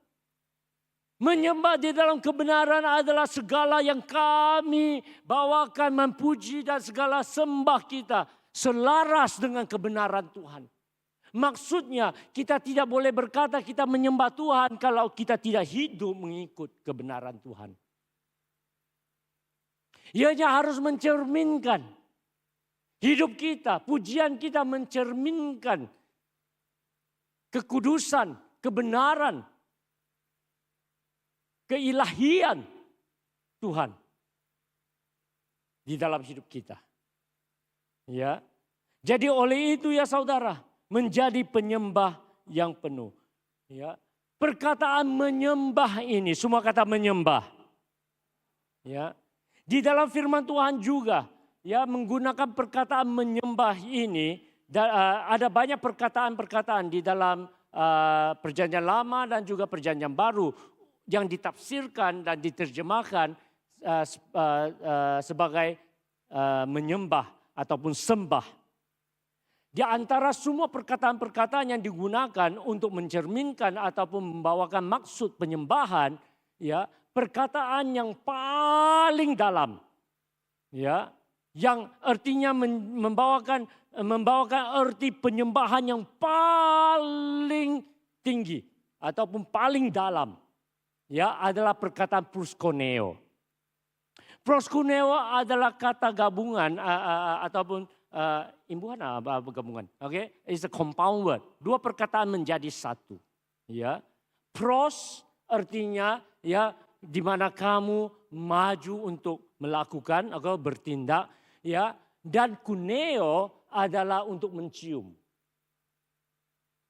Menyembah di dalam kebenaran adalah segala yang kami bawakan, memuji dan segala sembah kita selaras dengan kebenaran Tuhan. Maksudnya kita tidak boleh berkata kita menyembah Tuhan kalau kita tidak hidup mengikut kebenaran Tuhan. Ianya harus mencerminkan hidup kita, pujian kita mencerminkan kekudusan, kebenaran keilahian Tuhan di dalam hidup kita. Ya. Jadi oleh itu ya saudara, menjadi penyembah yang penuh. Ya. Perkataan menyembah ini, semua kata menyembah. Ya. Di dalam firman Tuhan juga ya menggunakan perkataan menyembah ini, ada banyak perkataan-perkataan di dalam Perjanjian Lama dan juga Perjanjian Baru yang ditafsirkan dan diterjemahkan sebagai menyembah ataupun sembah. Di antara semua perkataan-perkataan yang digunakan untuk mencerminkan ataupun membawakan maksud penyembahan, ya, perkataan yang paling dalam, ya, yang artinya membawakan arti penyembahan yang paling tinggi ataupun paling dalam, ya, adalah perkataan proskuneo. Proskuneo adalah kata gabungan ataupun imbuhan apa gabungan? Oke, it's a compound word. Dua perkataan menjadi satu. Ya, pros artinya ya di mana kamu maju untuk melakukan atau bertindak, ya, dan kuneo adalah untuk mencium.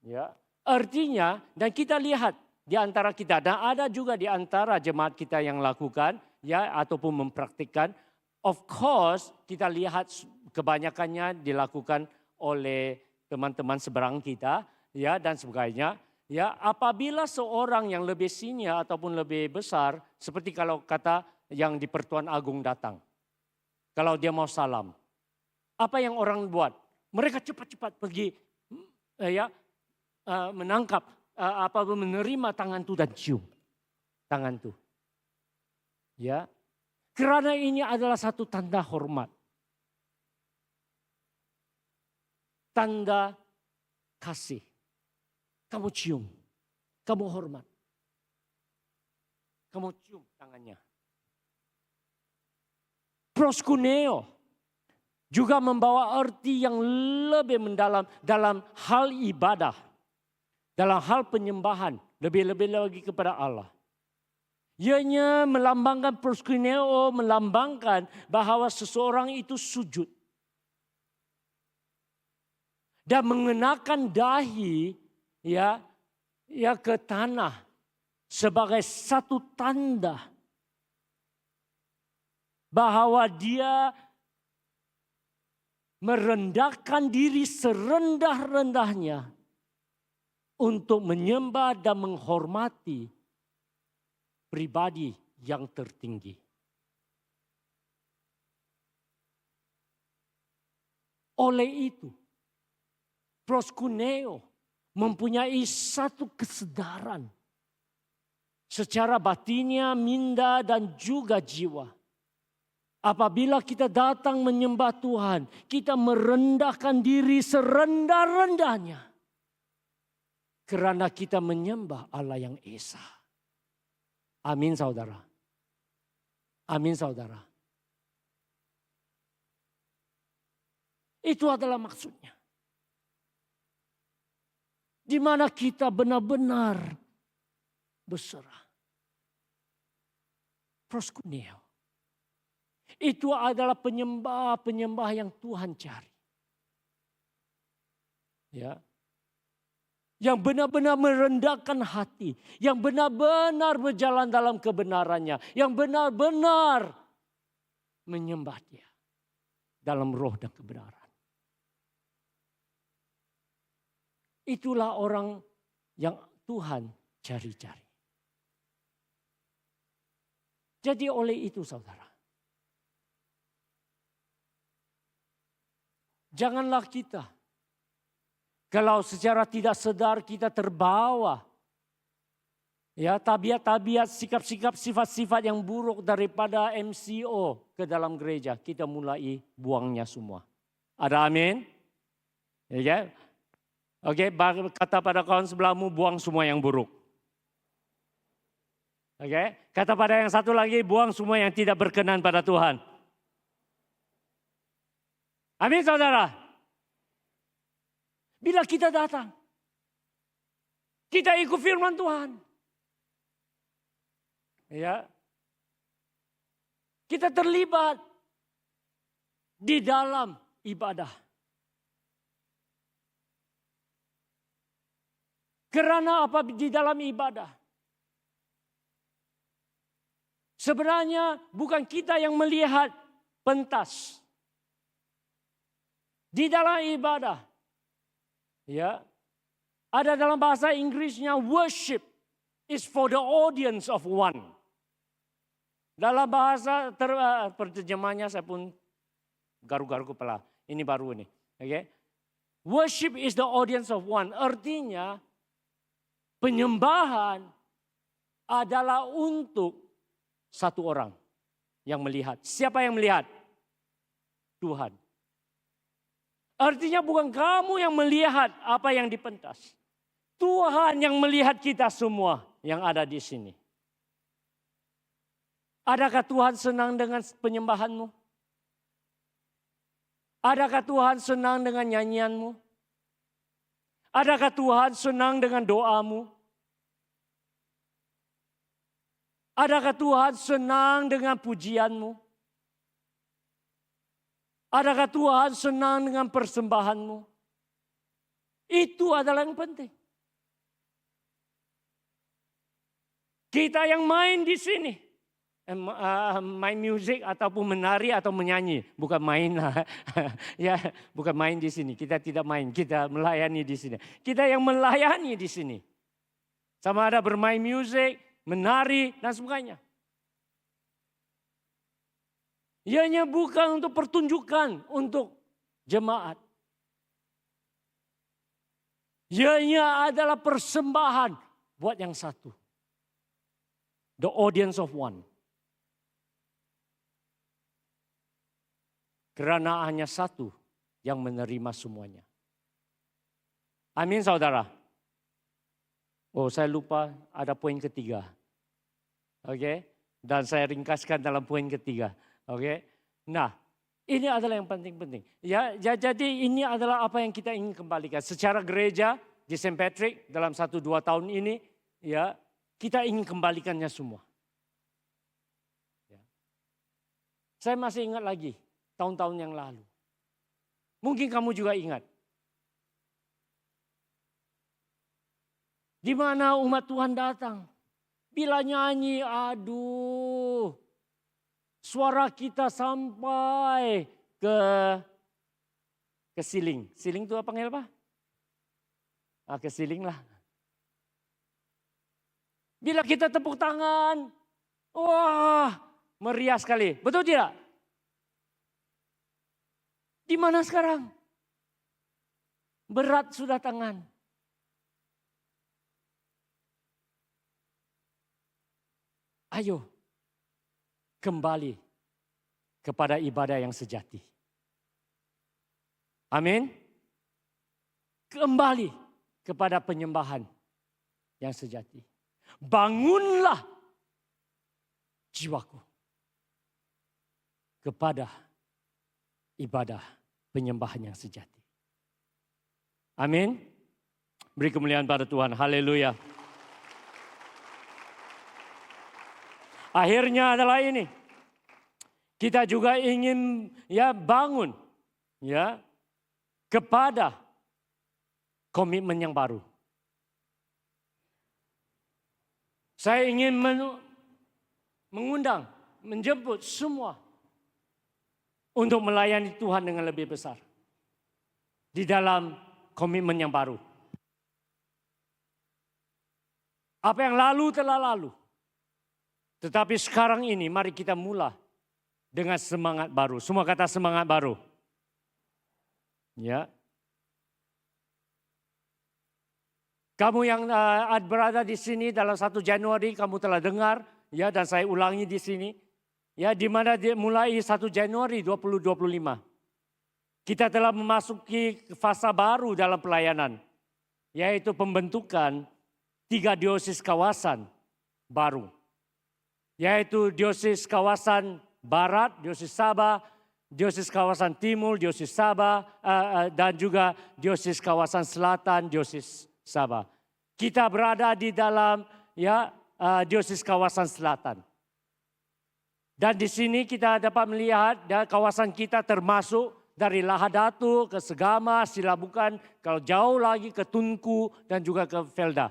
Ya, artinya dan kita lihat di antara kita dan ada juga di antara jemaat kita yang lakukan ya ataupun mempraktikkan. Of course kita lihat kebanyakannya dilakukan oleh teman-teman seberang kita ya dan sebagainya. Ya, apabila seorang yang lebih senior ataupun lebih besar, seperti kalau kata yang di Pertuan Agung datang. Kalau dia mau salam. Apa yang orang buat? Mereka cepat-cepat pergi menangkap menerima tangan itu dan cium tangan itu. Ya. Karena ini adalah satu tanda hormat. Tanda kasih. Kamu cium, kamu hormat. Kamu cium tangannya. Proskuneo juga membawa arti yang lebih mendalam dalam hal ibadah. Dalam hal penyembahan, lebih-lebih lagi kepada Allah. Ianya melambangkan proskuneo, melambangkan bahwa seseorang itu sujud. Dan mengenakan dahi ya ke tanah sebagai satu tanda bahwa dia merendahkan diri serendah-rendahnya untuk menyembah dan menghormati pribadi yang tertinggi. Oleh itu, proskuneo mempunyai satu kesadaran secara batinnya, minda dan juga jiwa. Apabila kita datang menyembah Tuhan, kita merendahkan diri serendah-rendahnya. Karena kita menyembah Allah yang Esa. Amin saudara. Amin saudara. Itu adalah maksudnya. Di mana kita benar-benar berserah. Proskuneo. Itu adalah penyembah-penyembah yang Tuhan cari. Ya. Yang benar-benar merendahkan hati. Yang benar-benar berjalan dalam kebenarannya. Yang benar-benar menyembah Dia. Dalam roh dan kebenaran. Itulah orang yang Tuhan cari-cari. Jadi oleh itu saudara. Janganlah kita. Kalau secara tidak sadar kita terbawa. Ya, tabiat-tabiat, sikap-sikap, sifat-sifat yang buruk daripada MCO ke dalam gereja. Kita mulai buangnya semua. Ada amin? Ya, oke, kata pada kawan sebelahmu buang semua yang buruk. Oke, kata pada yang satu lagi buang semua yang tidak berkenan pada Tuhan. Amin saudara. Bila kita datang, kita ikut firman Tuhan. Ya. Kita terlibat di dalam ibadah. Karena apa di dalam ibadah? Sebenarnya bukan kita yang melihat pentas. Di dalam ibadah. Ya. Ada dalam bahasa Inggrisnya worship is for the audience of one. Dalam bahasa terjemahnya saya pun garu-garu kepala. Ini baru ini. Okay? Worship is the audience of one. Artinya penyembahan adalah untuk satu orang yang melihat. Siapa yang melihat? Tuhan. Artinya bukan kamu yang melihat apa yang dipentas. Tuhan yang melihat kita semua yang ada di sini. Adakah Tuhan senang dengan penyembahanmu? Adakah Tuhan senang dengan nyanyianmu? Adakah Tuhan senang dengan doamu? Adakah Tuhan senang dengan pujianmu? Adakah Tuhan senang dengan persembahanmu? Itu adalah yang penting. Kita yang main di sini, main musik ataupun menari atau menyanyi, bukan main, ya, bukan main di sini. Kita tidak main, kita melayani di sini. Kita yang melayani di sini, sama ada bermain musik, menari dan sebagainya. Ianya bukan untuk pertunjukan untuk jemaat. Ianya adalah persembahan buat yang satu. The audience of one. Karena hanya satu yang menerima semuanya. Amin saudara. Oh saya lupa ada poin ketiga. Oke. Dan saya ringkaskan dalam poin ketiga. Oke. Nah ini adalah yang penting-penting. Ya, jadi ini adalah apa yang kita ingin kembalikan. Secara gereja di St. Patrick dalam 1-2 tahun ini. Ya. Kita ingin kembalikannya semua. Ya. Saya masih ingat lagi tahun-tahun yang lalu. Mungkin kamu juga ingat. Di mana umat Tuhan datang. Bila nyanyi, aduh. Suara kita sampai ke siling. Siling itu apa panggil apa? Ke siling lah. Bila kita tepuk tangan, wah meriah sekali. Betul tidak? Di mana sekarang? Berat sudah tangan. Ayo kembali kepada ibadah yang sejati. Amin. Kembali kepada penyembahan yang sejati. Bangunlah jiwaku kepada ibadah penyembahan yang sejati. Amin. Beri kemuliaan pada Tuhan. Haleluya. Akhirnya adalah ini. Kita juga ingin bangun kepada komitmen yang baru. Saya ingin mengundang, menjemput semua untuk melayani Tuhan dengan lebih besar. Di dalam komitmen yang baru. Apa yang lalu telah lalu. Tetapi sekarang ini mari kita mulai dengan semangat baru. Semua kata semangat baru. Ya. Kamu yang berada di sini dalam 1 Januari kamu telah dengar ya dan saya ulangi di sini ya di mana mulai 1 Januari 2025 kita telah memasuki fase baru dalam pelayanan yaitu pembentukan 3 diosis kawasan baru yaitu diosis kawasan barat, diosis Sabah, diosis kawasan timur, diosis Sabah dan juga diosis kawasan selatan, diosis Sabah. Kita berada di dalam Diosis kawasan selatan. Dan di sini kita dapat melihat kawasan kita termasuk dari Lahadatu ke Segama, Silabukan, kalau jauh lagi ke Tunku dan juga ke Felda.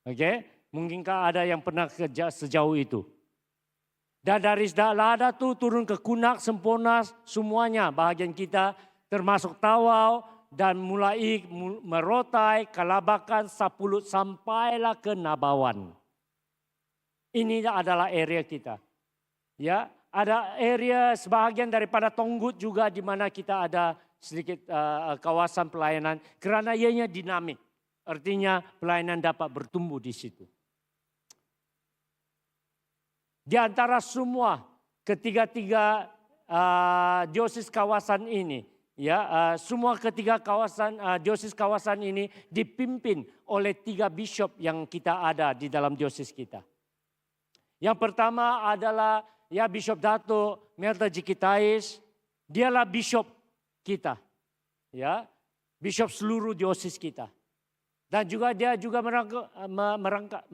Oke, mungkinkah ada yang pernah kerja sejauh itu? Dan dari Lahadatu turun ke Kunak, Semporna, semuanya bahagian kita termasuk Tawau dan mulai Merotai, Kalabakan, Sapulut sampailah ke Nabawan. Ini adalah area kita. Ya, ada area sebahagian daripada Tonggut juga di mana kita ada sedikit kawasan pelayanan karena ianya dinamik. Artinya pelayanan dapat bertumbuh di situ. Di antara semua ketiga-tiga diosis kawasan ini, ya, semua ketiga kawasan diosis kawasan ini dipimpin oleh 3 bishop yang kita ada di dalam diosis kita. Yang pertama adalah ya Bishop Dato Melta Jikitais, dialah bishop kita, ya, bishop seluruh diosis kita. Dan juga dia juga merangkap,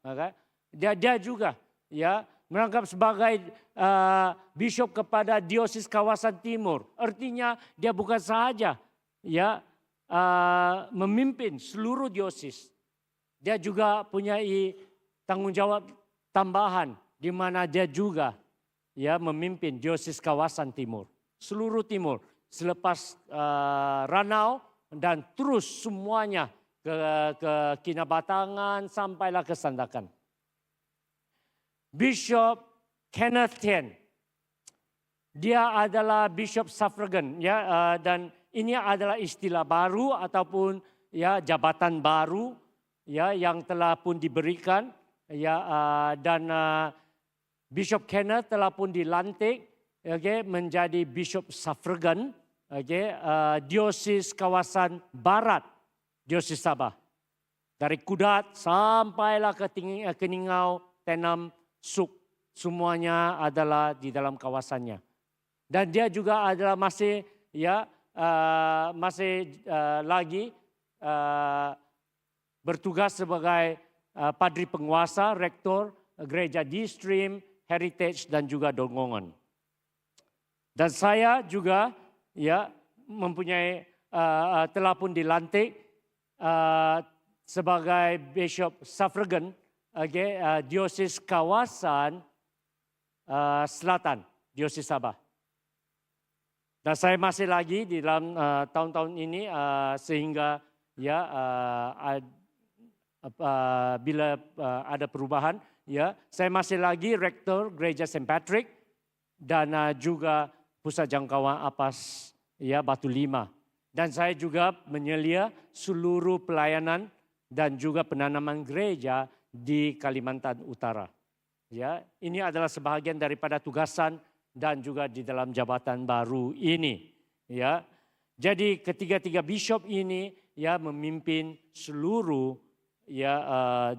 okay? Dia juga ya merangkap sebagai bishop kepada diosis kawasan timur. Artinya dia bukan sahaja ya memimpin seluruh diosis. Dia juga punya tanggung jawab tambahan di mana dia juga ya memimpin diosis kawasan timur, seluruh timur selepas Ranau dan terus semuanya ke Kinabatangan sampailah ke Sandakan. Bishop Kenneth Tien, dia adalah Bishop Suffragan ya, dan ini adalah istilah baru ataupun ya jabatan baru ya yang telah pun diberikan. Ya, dan Bishop Kenneth telah pun dilantik menjadi Bishop Suffragan, diosis kawasan barat, diosis Sabah. Dari Kudat sampailah ke Ningau, Tenam, Suk, semuanya adalah di dalam kawasannya. Dan dia juga adalah masih lagi bertugas sebagai padri penguasa, rektor gereja di Stream, Heritage dan juga Dongongan. Dan saya juga ya mempunyai telah pun dilantik sebagai Bishop Suffragan diosis kawasan selatan, diosis Sabah. Dan saya masih lagi di dalam tahun-tahun ini sehingga ya bila ada perubahan, ya saya masih lagi rektor gereja St. Patrick dan juga pusat jangkauan APAS ya Batu Lima. Dan saya juga menyelia seluruh pelayanan dan juga penanaman gereja di Kalimantan Utara. Ya, ini adalah sebahagian daripada tugasan dan juga di dalam jabatan baru ini. Ya, jadi ketiga-tiga bishop ini ya memimpin seluruh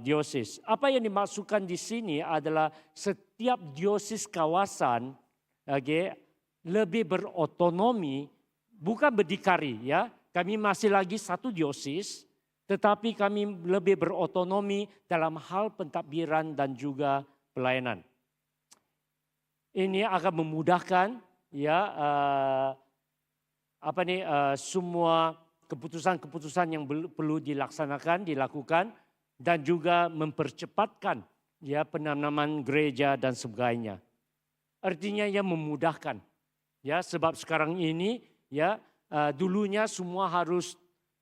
diosis. Apa yang dimaksudkan di sini adalah setiap diosis kawasan lebih berotonomi, bukan berdikari ya. Kami masih lagi satu diosis, tetapi kami lebih berotonomi dalam hal pentadbiran dan juga pelayanan. Ini akan memudahkan ya semua keputusan-keputusan yang perlu dilakukan dan juga mempercepatkan ya penanaman gereja dan sebagainya. Artinya ya memudahkan ya sebab sekarang ini ya dulunya semua harus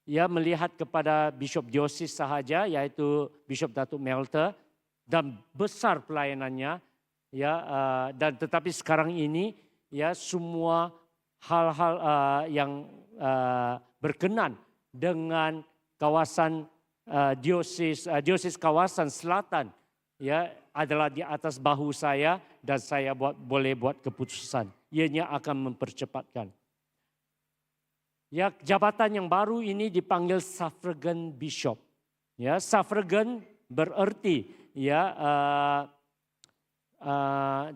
ya melihat kepada bishop diosis sahaja yaitu Bishop Datuk Melta dan besar pelayanannya ya dan tetapi sekarang ini ya semua hal-hal yang berkenan dengan kawasan diosis kawasan selatan ya adalah di atas bahu saya dan saya boleh buat keputusan. Ianya akan mempercepatkan. Ya, jabatan yang baru ini dipanggil Suffragan Bishop. Ya, Suffragan berarti ya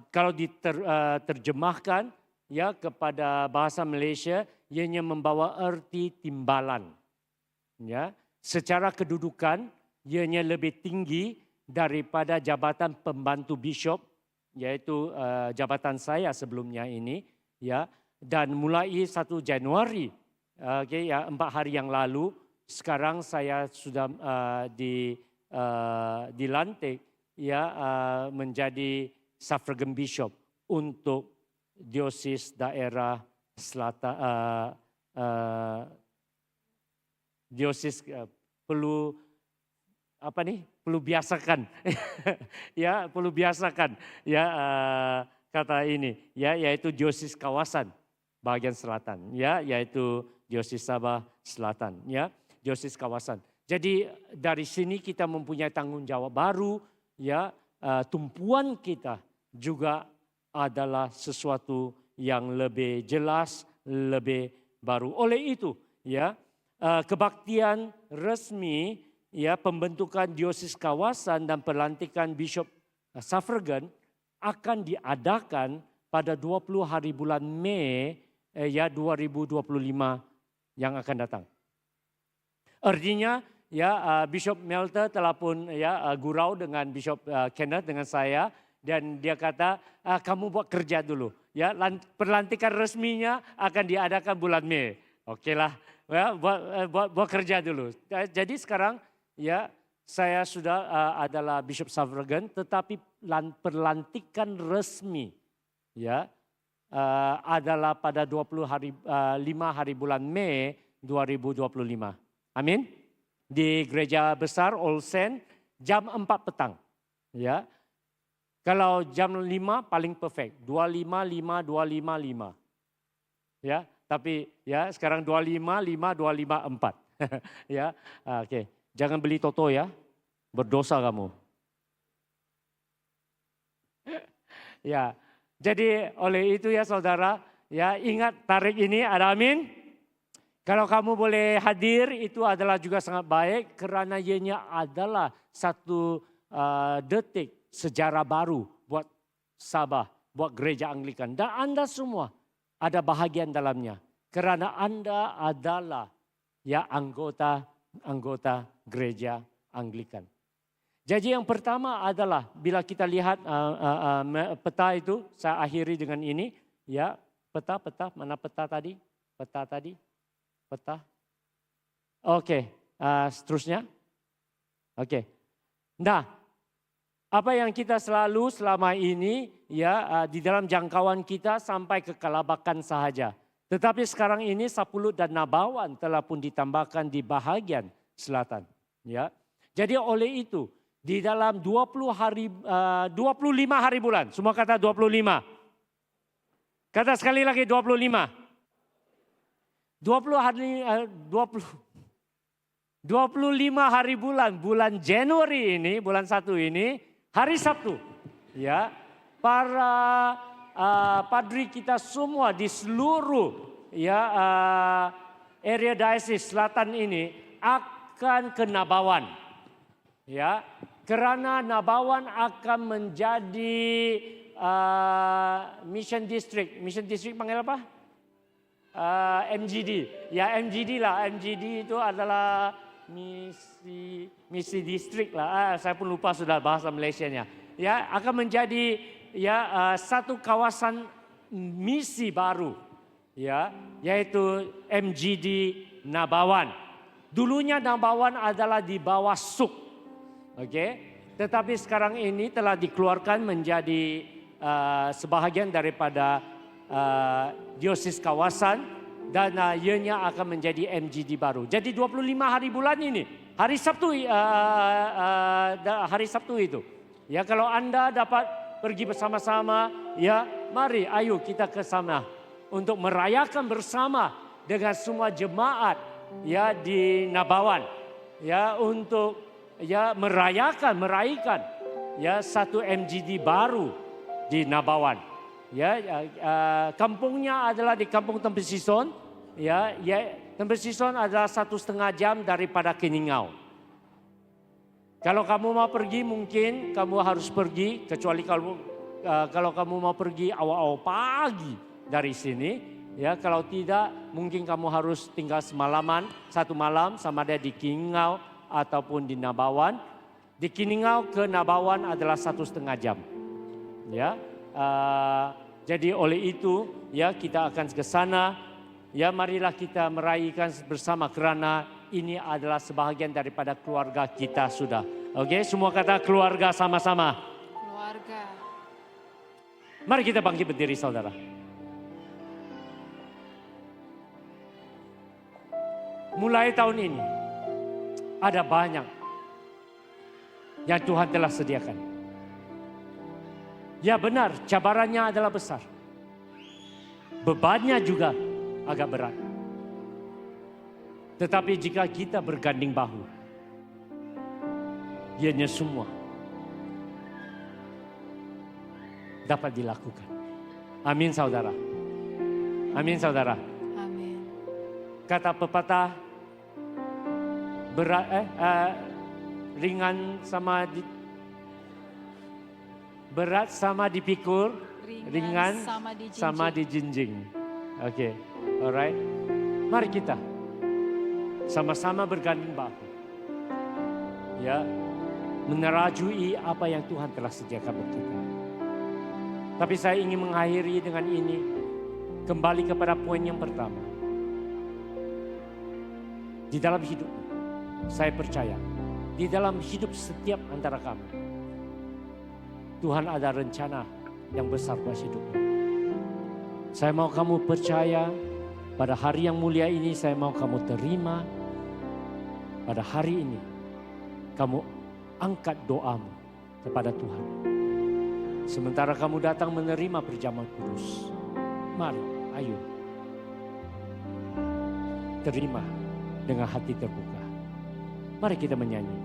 kalau diterjemahkan ya kepada bahasa Malaysia ianya membawa arti timbalan. Ya, secara kedudukan ianya lebih tinggi daripada jabatan pembantu bishop, yaitu jabatan saya sebelumnya ini, ya. Dan mulai 1 Januari, 4 hari yang lalu, sekarang saya sudah dilantik, ya, menjadi suffragan bishop untuk diosis daerah selatan, diosis perlu biasakan, ya, perlu biasakan, ya, kata ini, ya, yaitu diosis kawasan bagian selatan, ya, yaitu diosis Sabah Selatan, ya, diosis kawasan. Jadi dari sini kita mempunyai tanggung jawab baru, ya, tumpuan kita juga adalah sesuatu yang lebih jelas, lebih baru. Oleh itu, ya, kebaktian resmi, ya, pembentukan diosis kawasan dan pelantikan bishop suffragan akan diadakan pada 20 hari bulan Mei, ya, 2025 yang akan datang. Artinya, ya, Bishop Melter telah pun, ya, gurau dengan Bishop Kenneth, dengan saya, dan dia kata kamu buat kerja dulu, ya, pelantikan resminya akan diadakan bulan Mei. Oke lah, ya, buat kerja dulu. Jadi sekarang, ya, saya sudah adalah Bishop Suffragan, tetapi pelantikan resmi, ya, adalah pada 5 hari bulan Mei 2025. Amin. Di gereja besar Olsen jam 4 petang, ya. Kalau jam 5 paling perfect, 25, 5. Ya, tapi ya sekarang 25, 5, 25, 4. Ya, oke. Jangan beli toto ya, berdosa kamu. Ya, jadi oleh itu ya saudara, ya ingat tarik ini, ada amin. Kalau kamu boleh hadir itu adalah juga sangat baik karena ianya adalah satu detik sejarah baru buat Sabah, buat gereja Anglikan. Dan Anda semua ada bahagian dalamnya. Kerana Anda adalah, ya, anggota gereja Anglikan. Jadi yang pertama adalah bila kita lihat peta itu, saya akhiri dengan ini. Ya, peta, mana peta tadi? Peta. Oke, seterusnya. Oke. Nah, apa yang kita selalu selama ini, ya, di dalam jangkauan kita sampai ke Kalabakan sahaja. Tetapi sekarang ini Sapuluh dan Nabawan telah pun ditambahkan di bahagian selatan, ya. Jadi oleh itu di dalam 25 hari bulan, semua kata 25. Kata sekali lagi 25. 25 hari bulan Januari ini, bulan 1 ini, hari Sabtu, ya, para padri kita semua di seluruh, ya, area diocese selatan ini akan ke Nabawan, ya, kerana Nabawan akan menjadi mission district panggil apa? MGD, ya MGD lah, MGD itu adalah misi distrik lah, saya pun lupa sudah bahasa Malaysianya, ya, akan menjadi, ya, satu kawasan misi baru, ya, yaitu MGD Nabawan. Dulunya Nabawan adalah di bawah Suk, oke, tetapi sekarang ini telah dikeluarkan menjadi sebahagian daripada diosis kawasan dan ianya akan menjadi MGD baru. Jadi 25 hari bulan ini, hari Sabtu itu. Ya, kalau Anda dapat pergi bersama-sama, ya, mari ayo kita ke sana untuk merayakan bersama dengan semua jemaat, ya, di Nabawan, ya, untuk, ya, meraihkan, ya, satu MGD baru di Nabawan. Ya, kampungnya adalah di Kampung Tempesison, ya, Tempesison adalah 1,5 jam daripada Keningau. Kalau kamu mau pergi mungkin kamu harus pergi, kecuali kalau kamu mau pergi awal-awal pagi dari sini, ya, kalau tidak mungkin kamu harus tinggal 1 malam sama dia di Keningau ataupun di Nabawan. Di Kiningau ke Nabawan adalah 1,5 jam. Ya, jadi oleh itu ya kita akan ke sana. Ya, marilah kita meraihkan bersama kerana ini adalah sebahagian daripada keluarga kita sudah. Oke, semua kata keluarga sama-sama. Keluarga. Mari kita bangkit berdiri saudara. Mulai tahun ini ada banyak yang Tuhan telah sediakan. Ya benar, cabarannya adalah besar. Bebannya juga agak berat. Tetapi jika kita berganding bahu, ianya semua dapat dilakukan. Amin saudara. Amin saudara. Amin. Kata pepatah, ringan sama berat sama dipikul, ringan sama dijinjing. Oke, alright. Mari kita sama-sama berganding bahu. Ya, menerajui apa yang Tuhan telah sediakan untuk kita. Tapi saya ingin mengakhiri dengan ini, kembali kepada poin yang pertama. Di dalam hidup, saya percaya, di dalam hidup setiap antara kami, Tuhan ada rencana yang besar buat hidupmu. Saya mau kamu percaya pada hari yang mulia ini, saya mau kamu terima. Pada hari ini, kamu angkat doamu kepada Tuhan. Sementara kamu datang menerima perjamuan kudus. Mari, ayo. Terima dengan hati terbuka. Mari kita menyanyi.